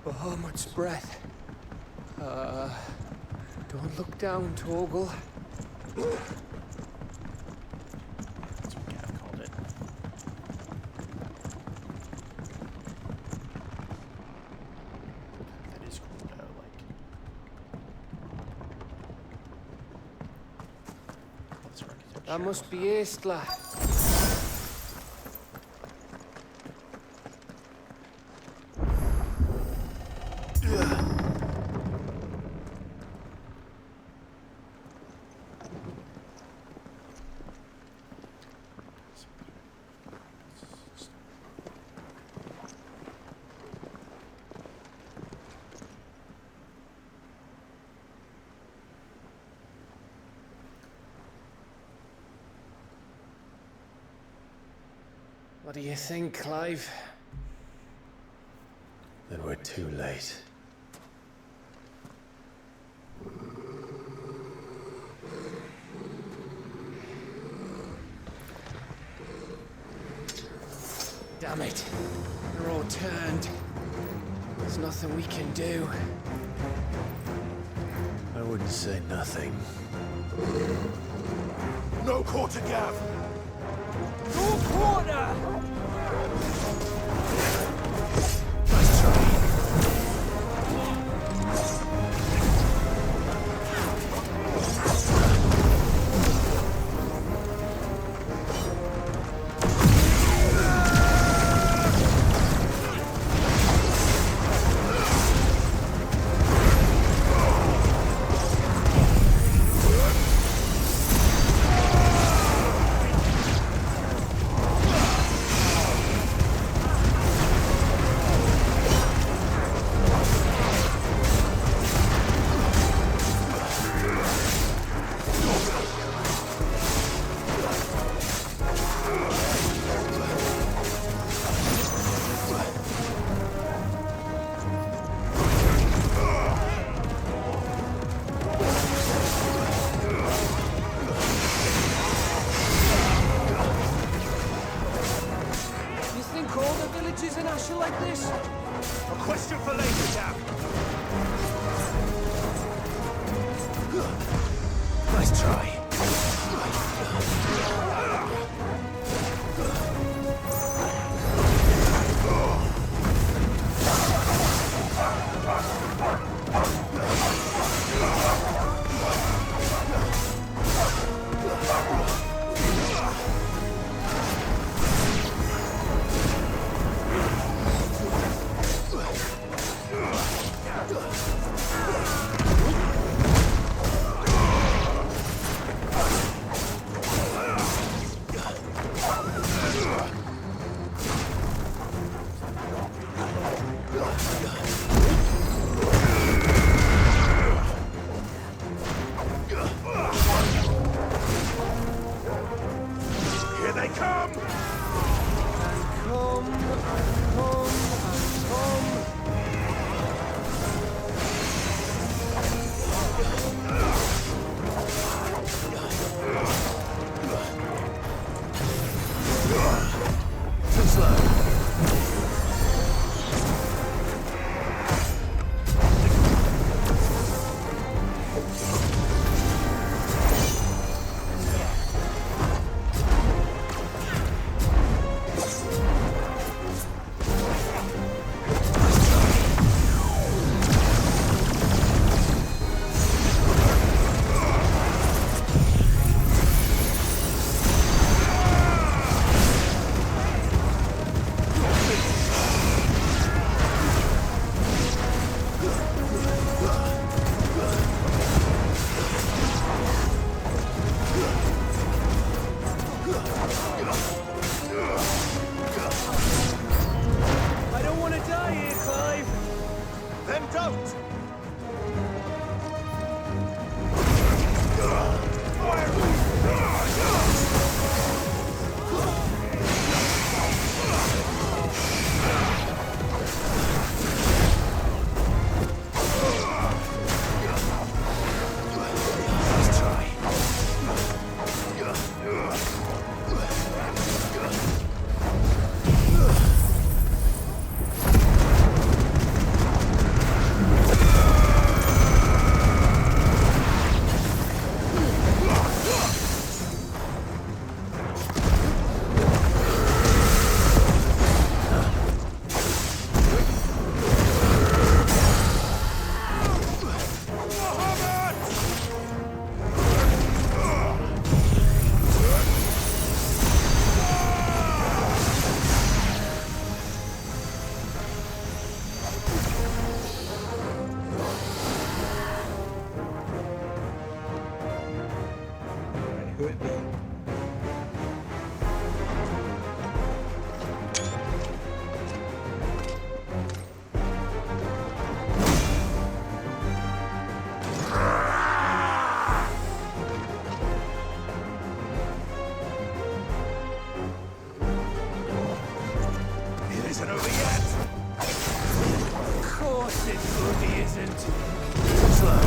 Bahamut's breath. Don't look down, Torgal. That's what Gav called it. That is cool though, like. All this architecture. That must be Aistla. What do you think, Clive? Then we're too late. Damn it. They're all turned. There's nothing we can do. I wouldn't say nothing. No quarter, Gav! No quarter! Nice try. Like this? A question for later, Gav. Nice try. blasted good he isn't. Slow.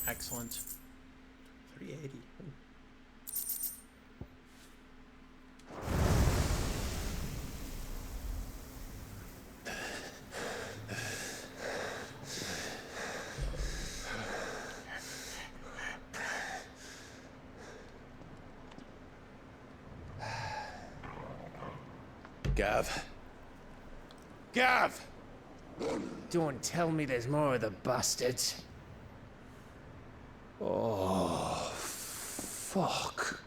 Excellent. 380. Gav. Gav! Don't tell me there's more of the bastards. Oh, fuck.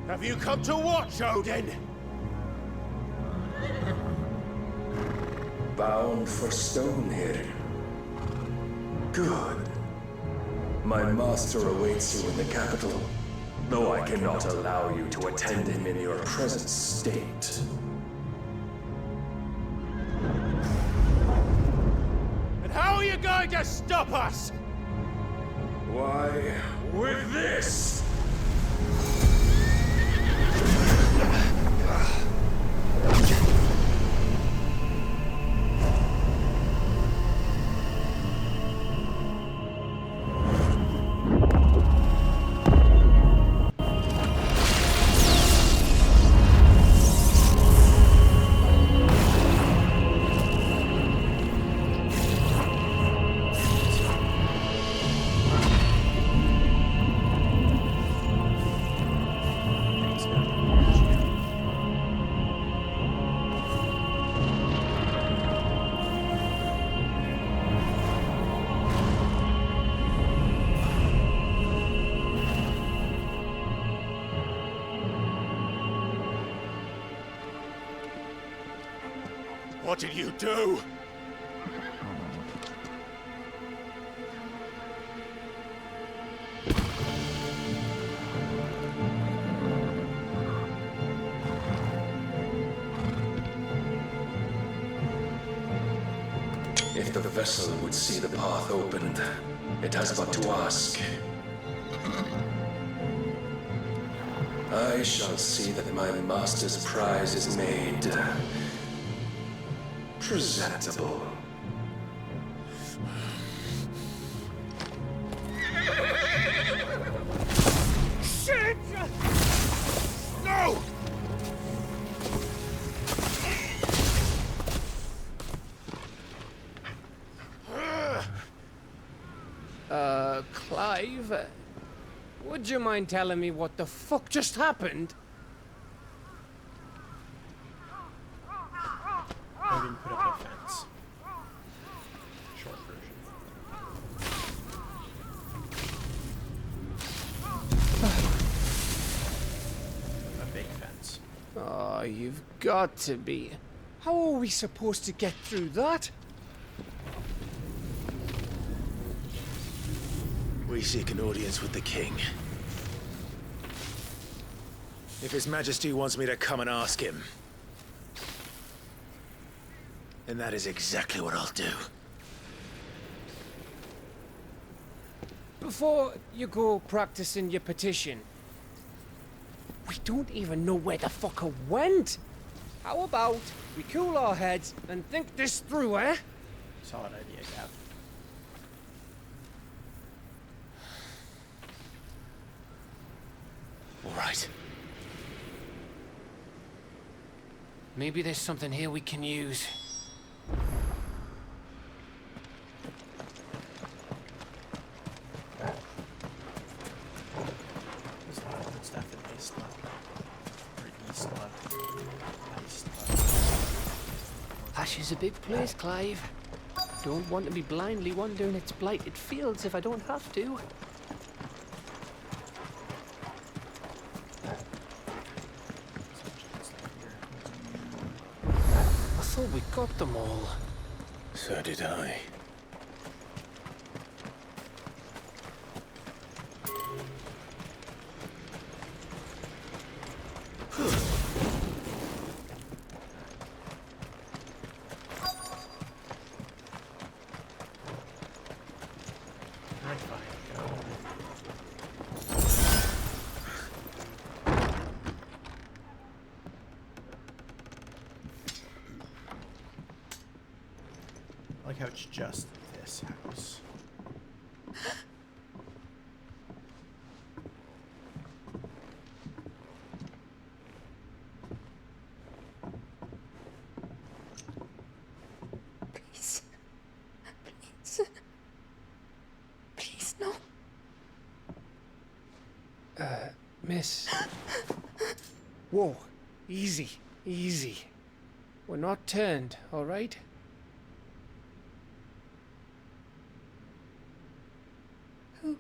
Have you come to watch, Odin? Bound for Stonehill. Good. My master awaits you in the capital, though I cannot allow you to attend him in your present state. And how are you going to stop us? Why, with this! What did you do? If the vessel would see the path opened, it has but to ask. I shall see that my master's prize is made presentable. Shit! No! Clive, would you mind telling me what the fuck just happened? Odin put up a fence. Short version. A big fence. Oh, you've got to be. How are we supposed to get through that? we seek an audience with the king. If His Majesty wants me to come and ask him, then that is exactly what I'll do. Before you go practicing your petition, we don't even know where the fucker went. How about we cool our heads and think this through, eh? Solid idea, Cap. All right. Maybe there's something here we can use. There's a lot of good stuff in Isla. Or Isla. Ash is a big place, Clive. Don't want to be blindly wandering its blighted fields if I don't have to. I thought we got them all. So did I. I like how it's just this house. Please. Please. Please, no. Miss. Whoa. Easy. Easy. We're not turned, all right? Who?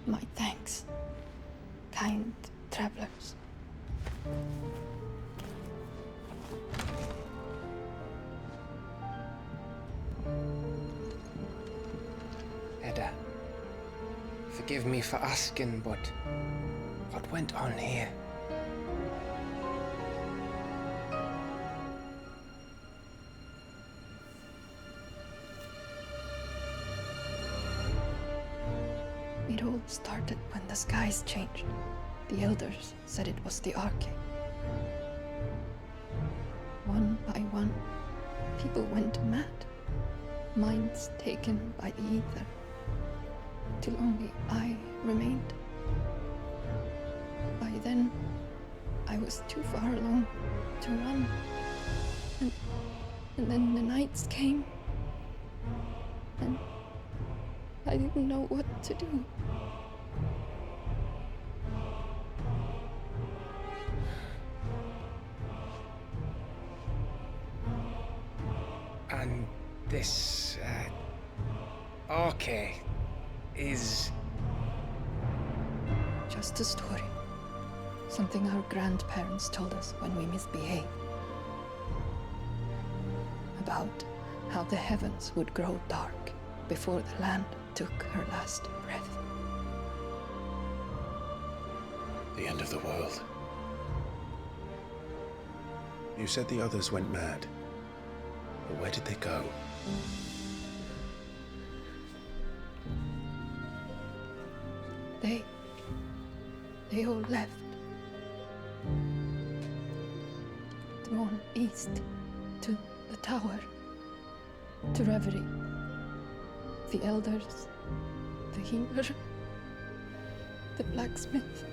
My thanks, kind travelers. Edda, forgive me for asking, but what went on here? It all started when the skies changed. The elders said it was the Arche. One by one, people went mad. Minds taken by the ether. Till only I remained. By then, I was too far along to run. And then the nights came. And I didn't know what to do. And this, Arche is... Just a story. Something our grandparents told us when we misbehaved. About how the heavens would grow dark before the land took her last breath. The end of the world. You said the others went mad. But where did they go? They all left. Drawn east to the tower, to Reverie. The elders, the healer, the blacksmith,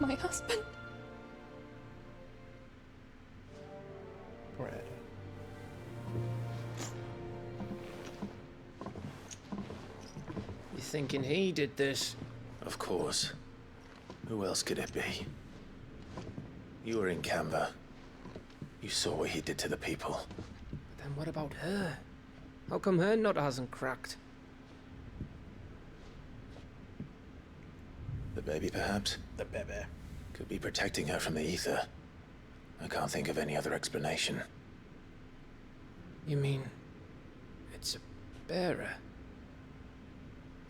my husband. Poor Edda. You thinking he did this? Of course. Who else could it be? You were in Canva. You saw what he did to the people. Then what about her? How come her nut hasn't cracked? The baby, perhaps? The baby. Could be protecting her from the ether. I can't think of any other explanation. You mean... it's a bearer?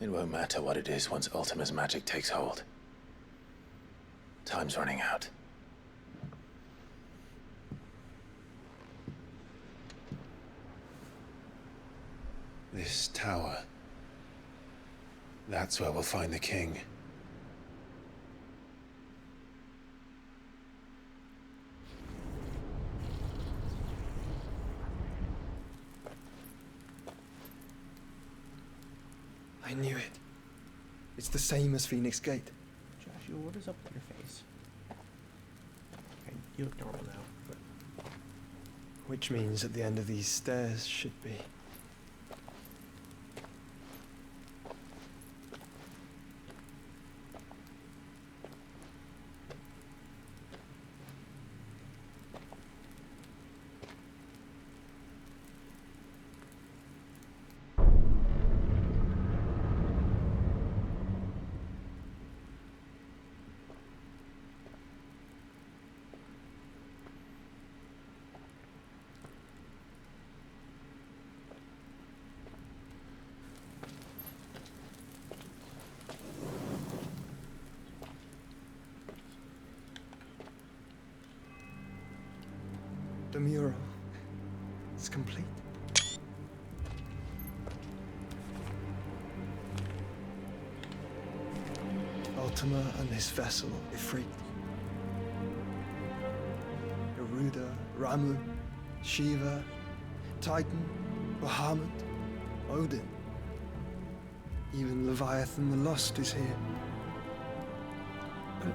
It won't matter what it is once Ultima's magic takes hold. Time's running out. This tower. That's where we'll find the king. I knew it. It's the same as Phoenix Gate. Joshua, what is up with your face? Okay, you look normal now. But... Which means at the end of these stairs should be. The mural is complete. Ultima and his vessel, Ifrit. Garuda, Ramu, Shiva, Titan, Bahamut, Odin. Even Leviathan the Lost is here. But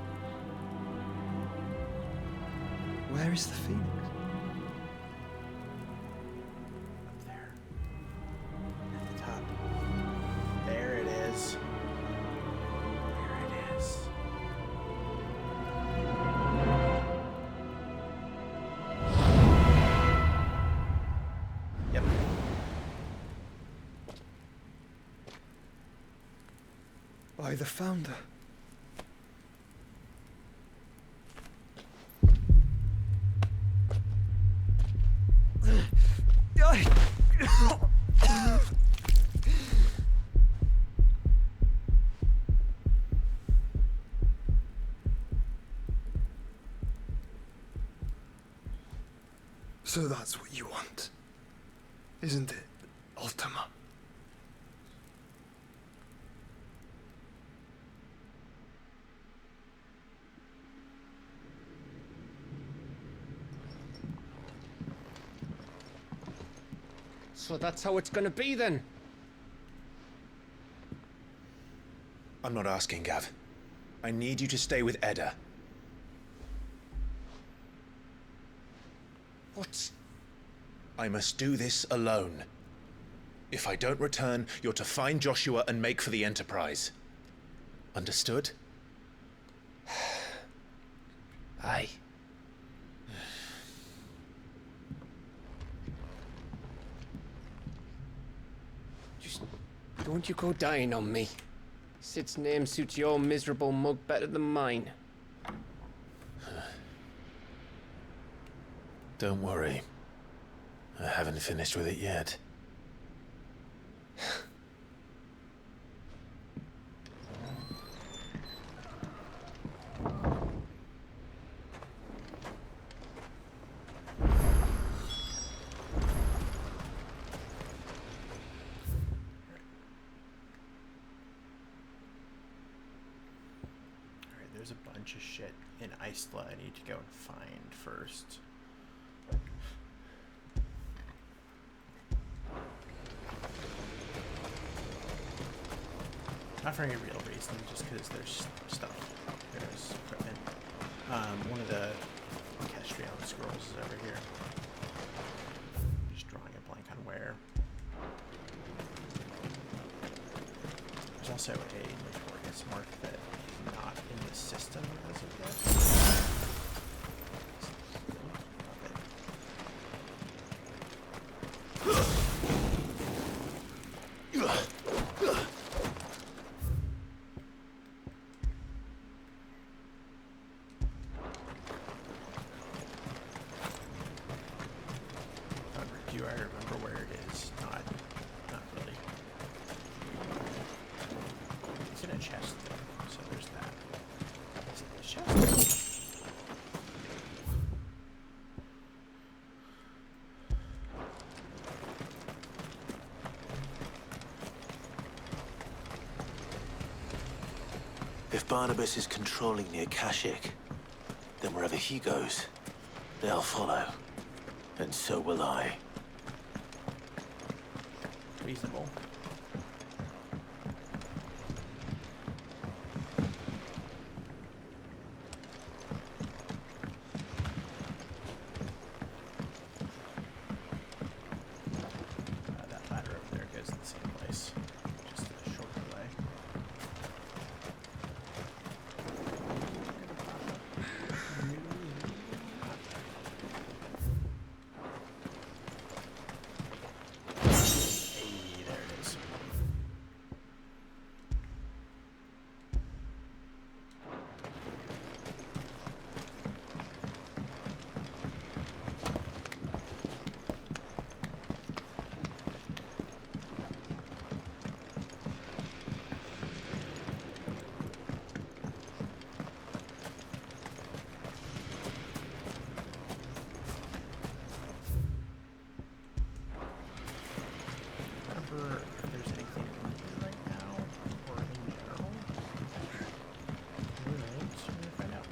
where is the Phoenix? There it is. There it is. Yep. By the Founder. So that's what you want, isn't it, Ultima? So that's how it's gonna be then? I'm not asking, Gav. I need you to stay with Edda. What? I must do this alone. If I don't return, you're to find Joshua and make for the Enterprise. Understood? Aye. Just don't you go dying on me. Sid's name suits your miserable mug better than mine. Don't worry. I haven't finished with it yet. There's a bunch of shit in Isla I need to go and find first. Not for any real reason, just because there's stuff. There's equipment. One of the Kestrion scrolls is over here. Just drawing a blank on where. There's also a notorious mark that is not in the system as of yet. I remember where it is? Not really. It's in a chest though, so there's that. It's in the chest. If Barnabas is controlling the Akashic, then wherever he goes, they'll follow. And so will I. Reasonable. That ladder over there goes to the same place, just a shorter way. Hey, there it is. Remember if there's anything in here right now, or in general? Alright, so we're gonna find out.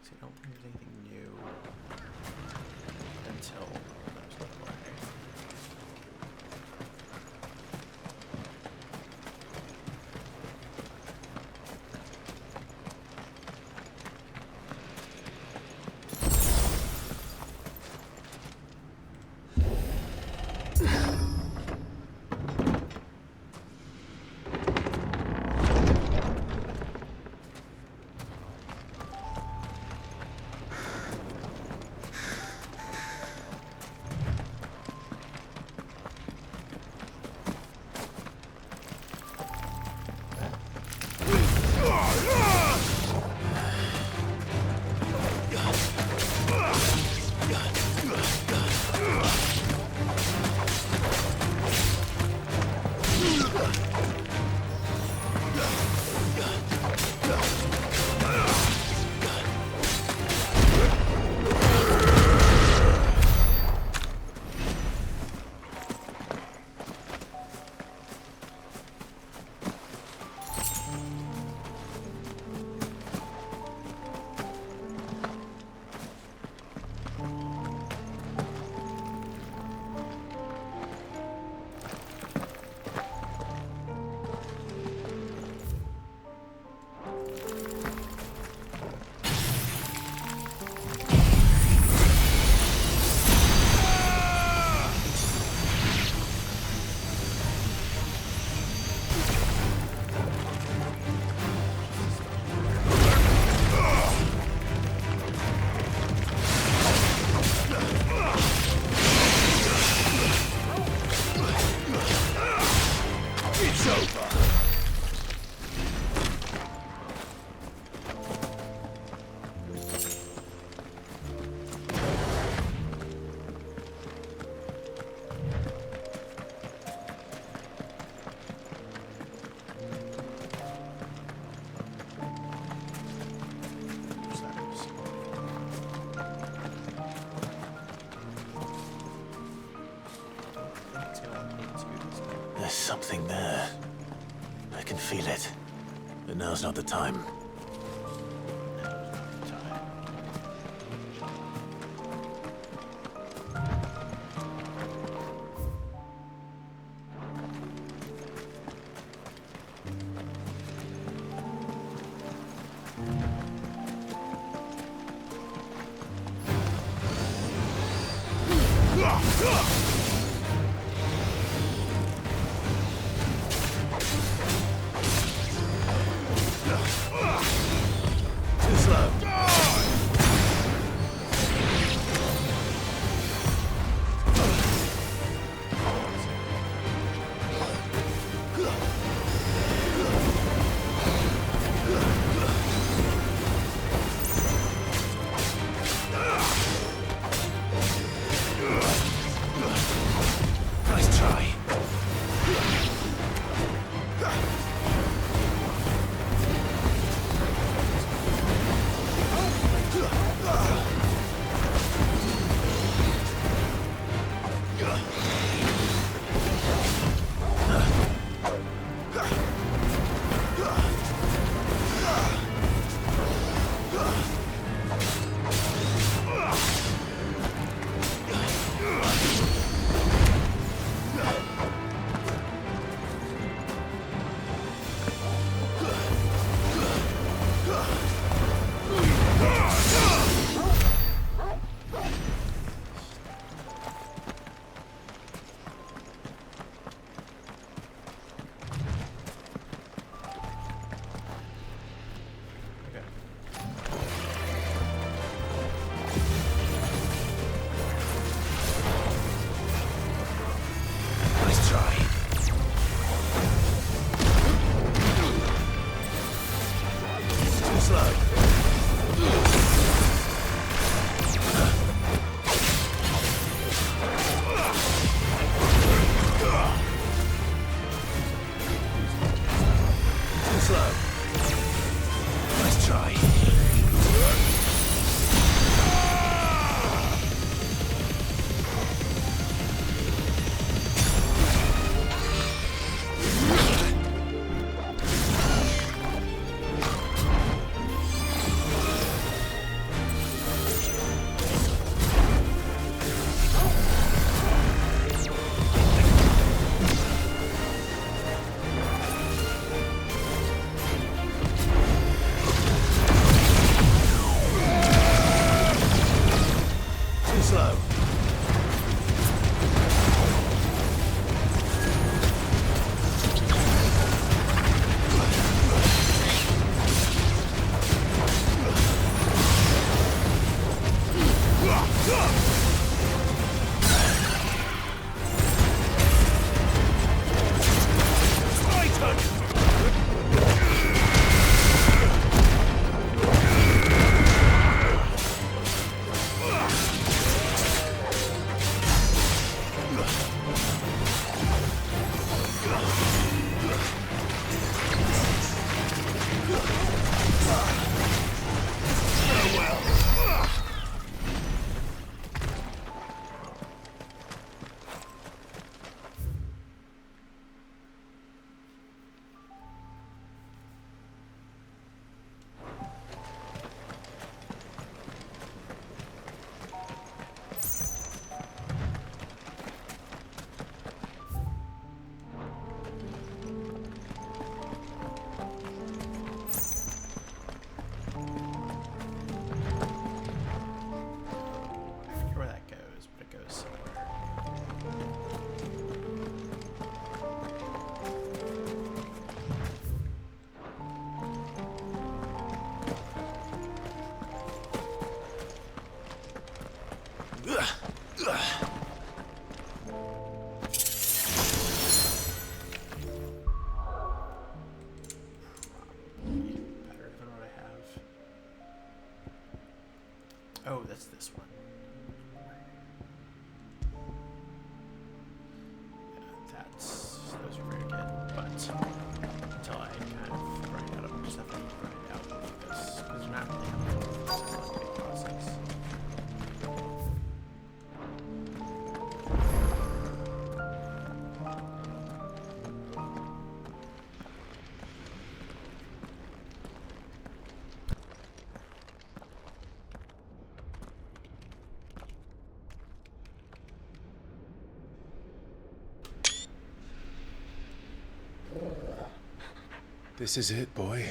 See, I don't think there's anything new until there's no way. It's over. There's something there. I can feel it. But now's not the time. Too slow. Nice try. Nice try. Too slow. Too slow. Nice try. Too slow. Oh, that's this one. Yeah, those are very good, but until I kind of grind out a bunch of stuff, I need to grind out because they're not really helpful. It's not like a big process. This is it, boy.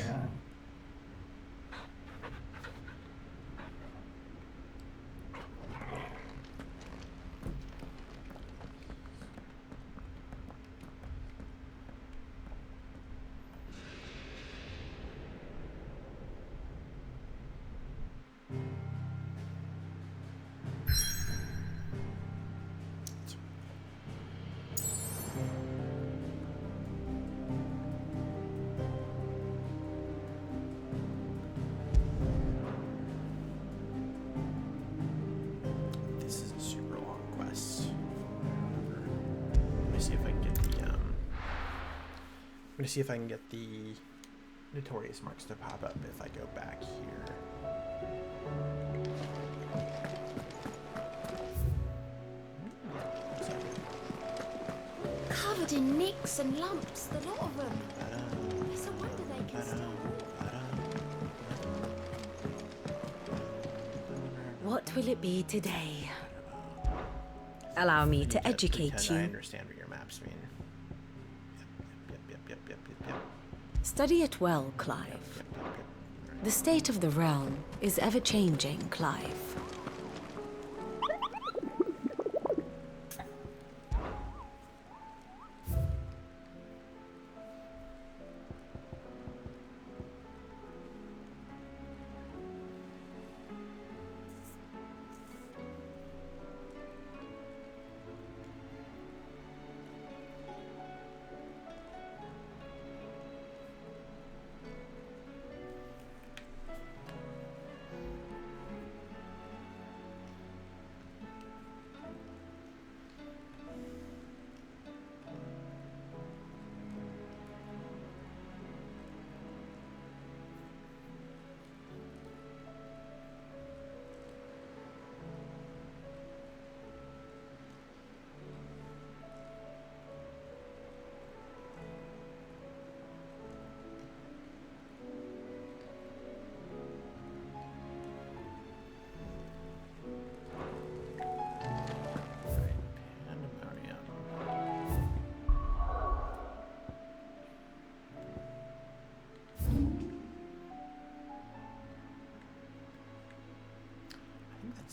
This is a super long quest. Let me see if I can get the I'm gonna see if I can get the notorious marks to pop up if I go back here. Covered in nicks and lumps, the lot of them. It's a wonder they can still walk. What will it be today? Allow me to educate Pretend I you. understand what your maps mean. Yep. Study it well, Clive. The state of the realm is ever-changing, Clive.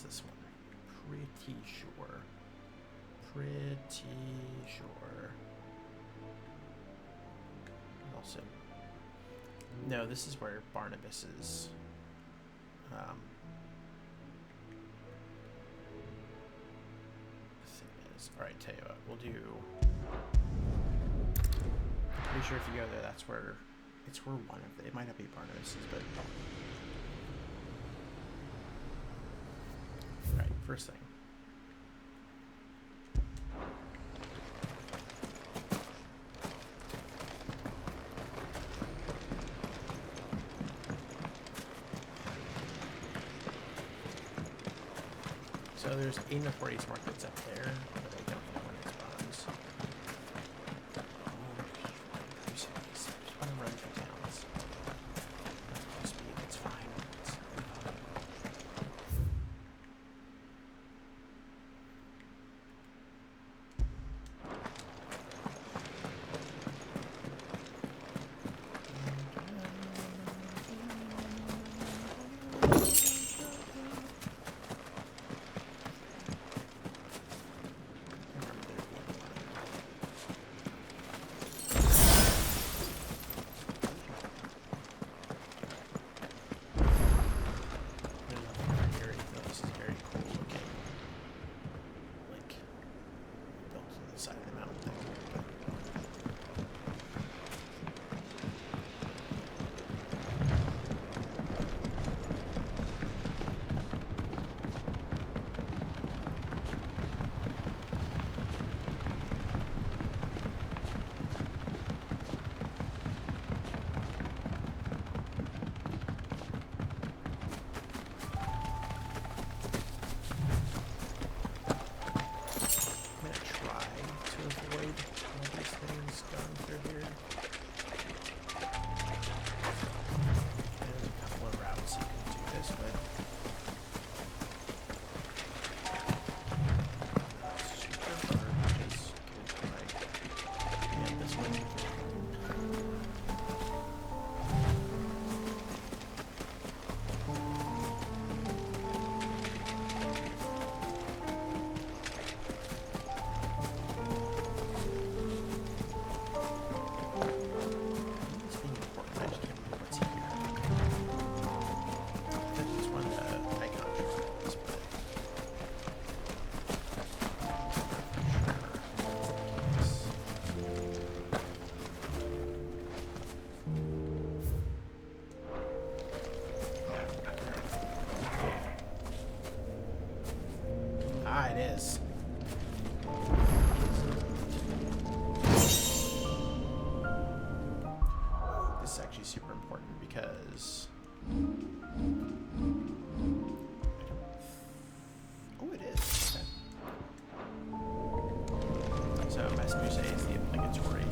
This one. Pretty sure. Also, no, this is where Barnabas is. The thing is, all right. Tell you what, we'll do. Pretty sure if you go there, that's where it's where one of the. It might not be Barnabas's, but. Right, first thing. So there's a notorious mark that's up there, but I don't know when it spawns. Just want to run through towns. Speed, it's fine. super important because... Oh, it is. Okay. So Masmuse is the obligatory.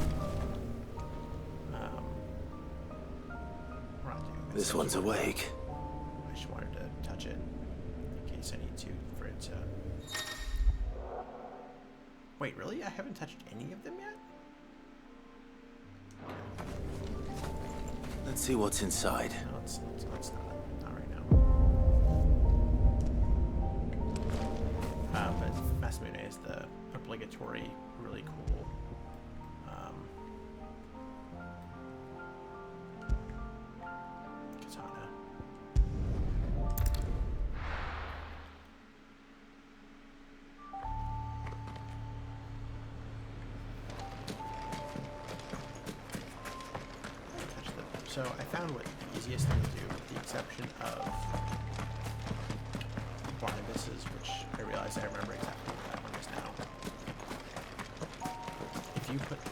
We're not doing This one's awake. I just wanted to touch it in case I need to for it to... Wait, really? I haven't touched any of them yet? Let's see what's inside. No, it's not right now. But Masamune is the obligatory, really cool katana. So I found what the easiest thing to do, with the exception of Barnabas's, which I realize I remember exactly what that one is now. If you put the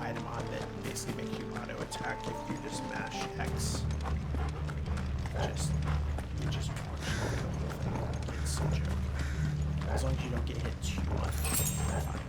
item on that basically makes you auto attack, if you just mash X, you just punch the whole thing. It's a joke. As long as you don't get hit too much, you're fine.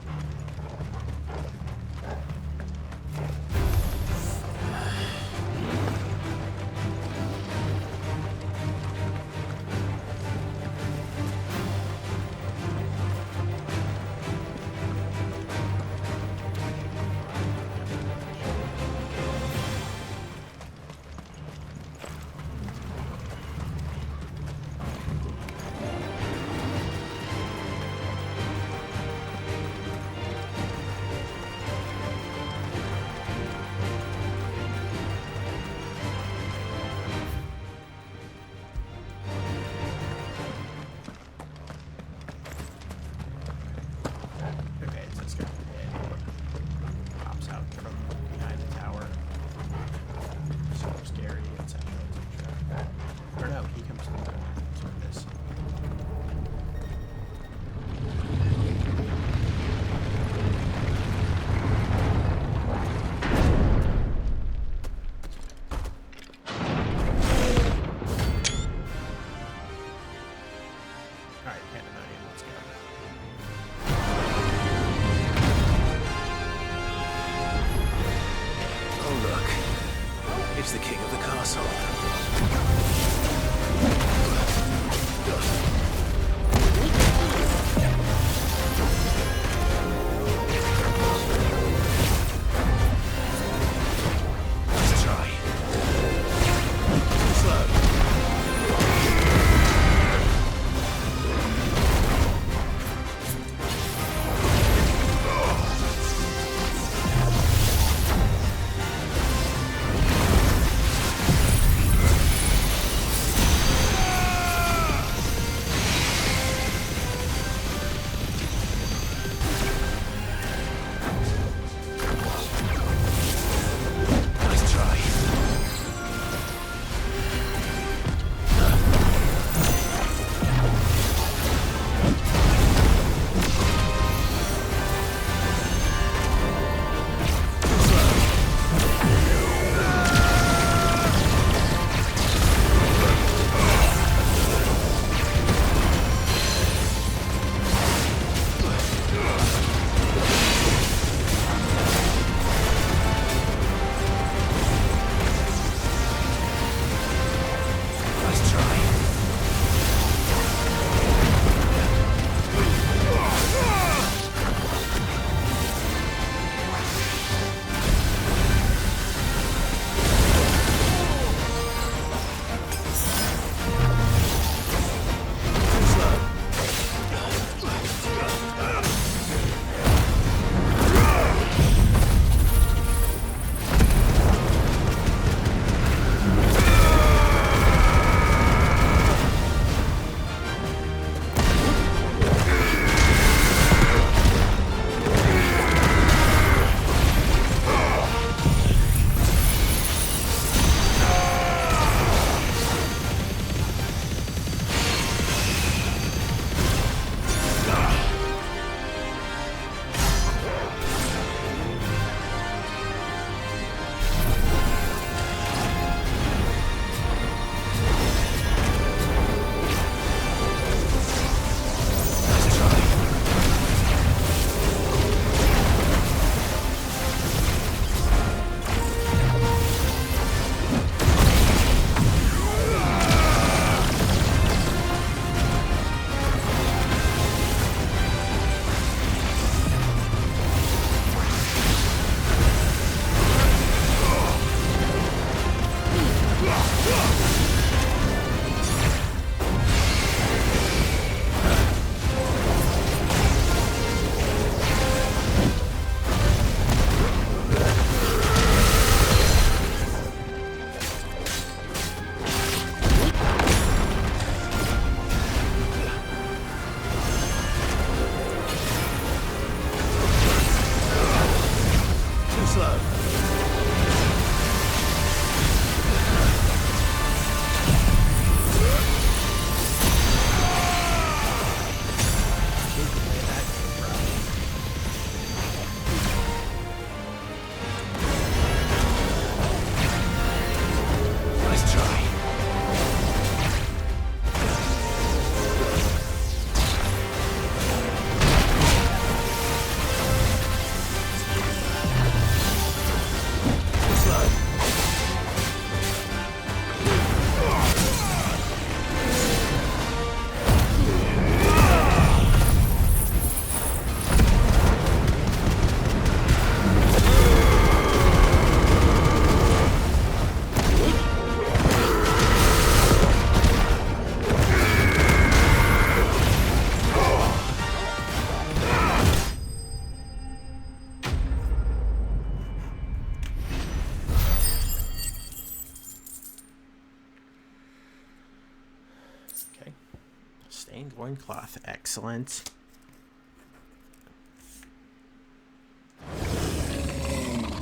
Loincloth, excellent.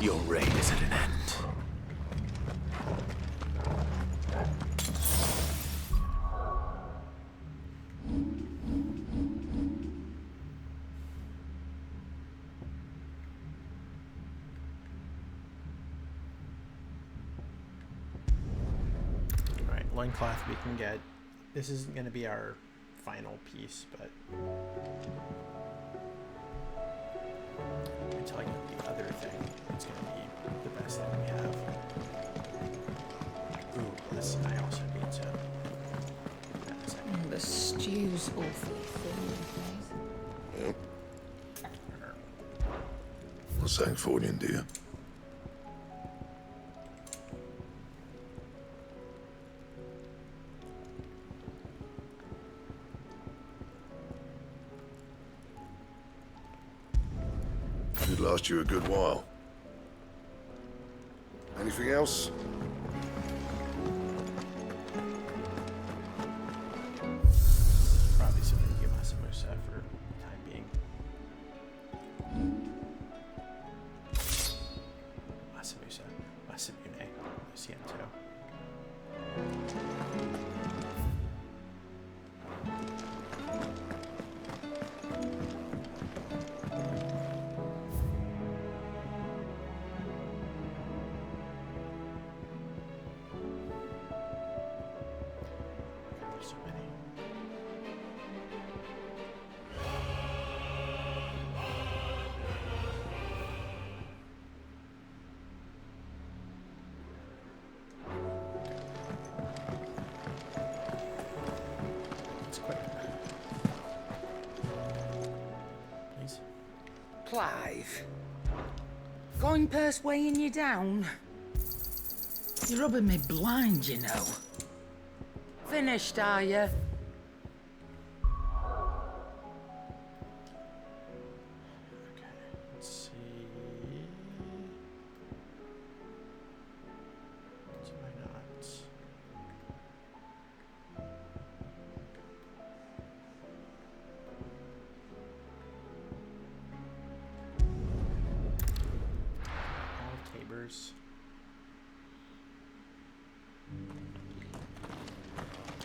Your reign is at an end. Alright, loincloth we can get. This isn't going to be our final piece, but I'm telling you the other thing. It's going to be the best thing we have. Ooh, listen, I also need to. The stew's awfully thin. What's Sancfordian, dear? Should last you a good while. Anything else? Probably something to give us a Musa for the time being. Masamusa, Masamune, Luciento. There's so many. Let's quit. Please. Clive. Going purse weighing you down? You're rubbing me blind, you know. Finished, are you? Let's see. So why not? All Tabers.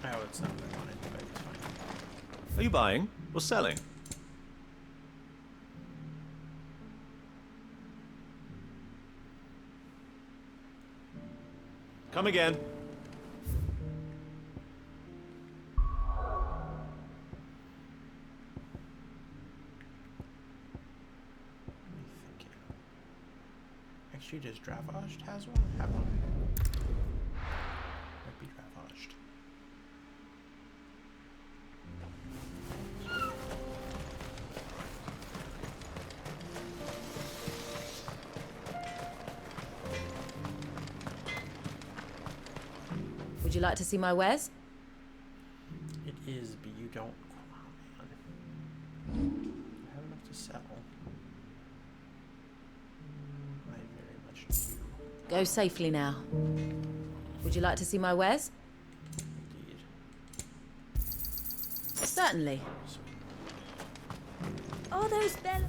Oh, it's not what I wanted, but it's fine. Are you buying or selling? Come again. Actually, does Dravaged have one? Might be Dravaged. Would you like to see my wares? It is, but you don't. Oh, man. I have enough to sell. I very much do. Go safely now. Would you like to see my wares? Indeed. Certainly. Oh, those bell.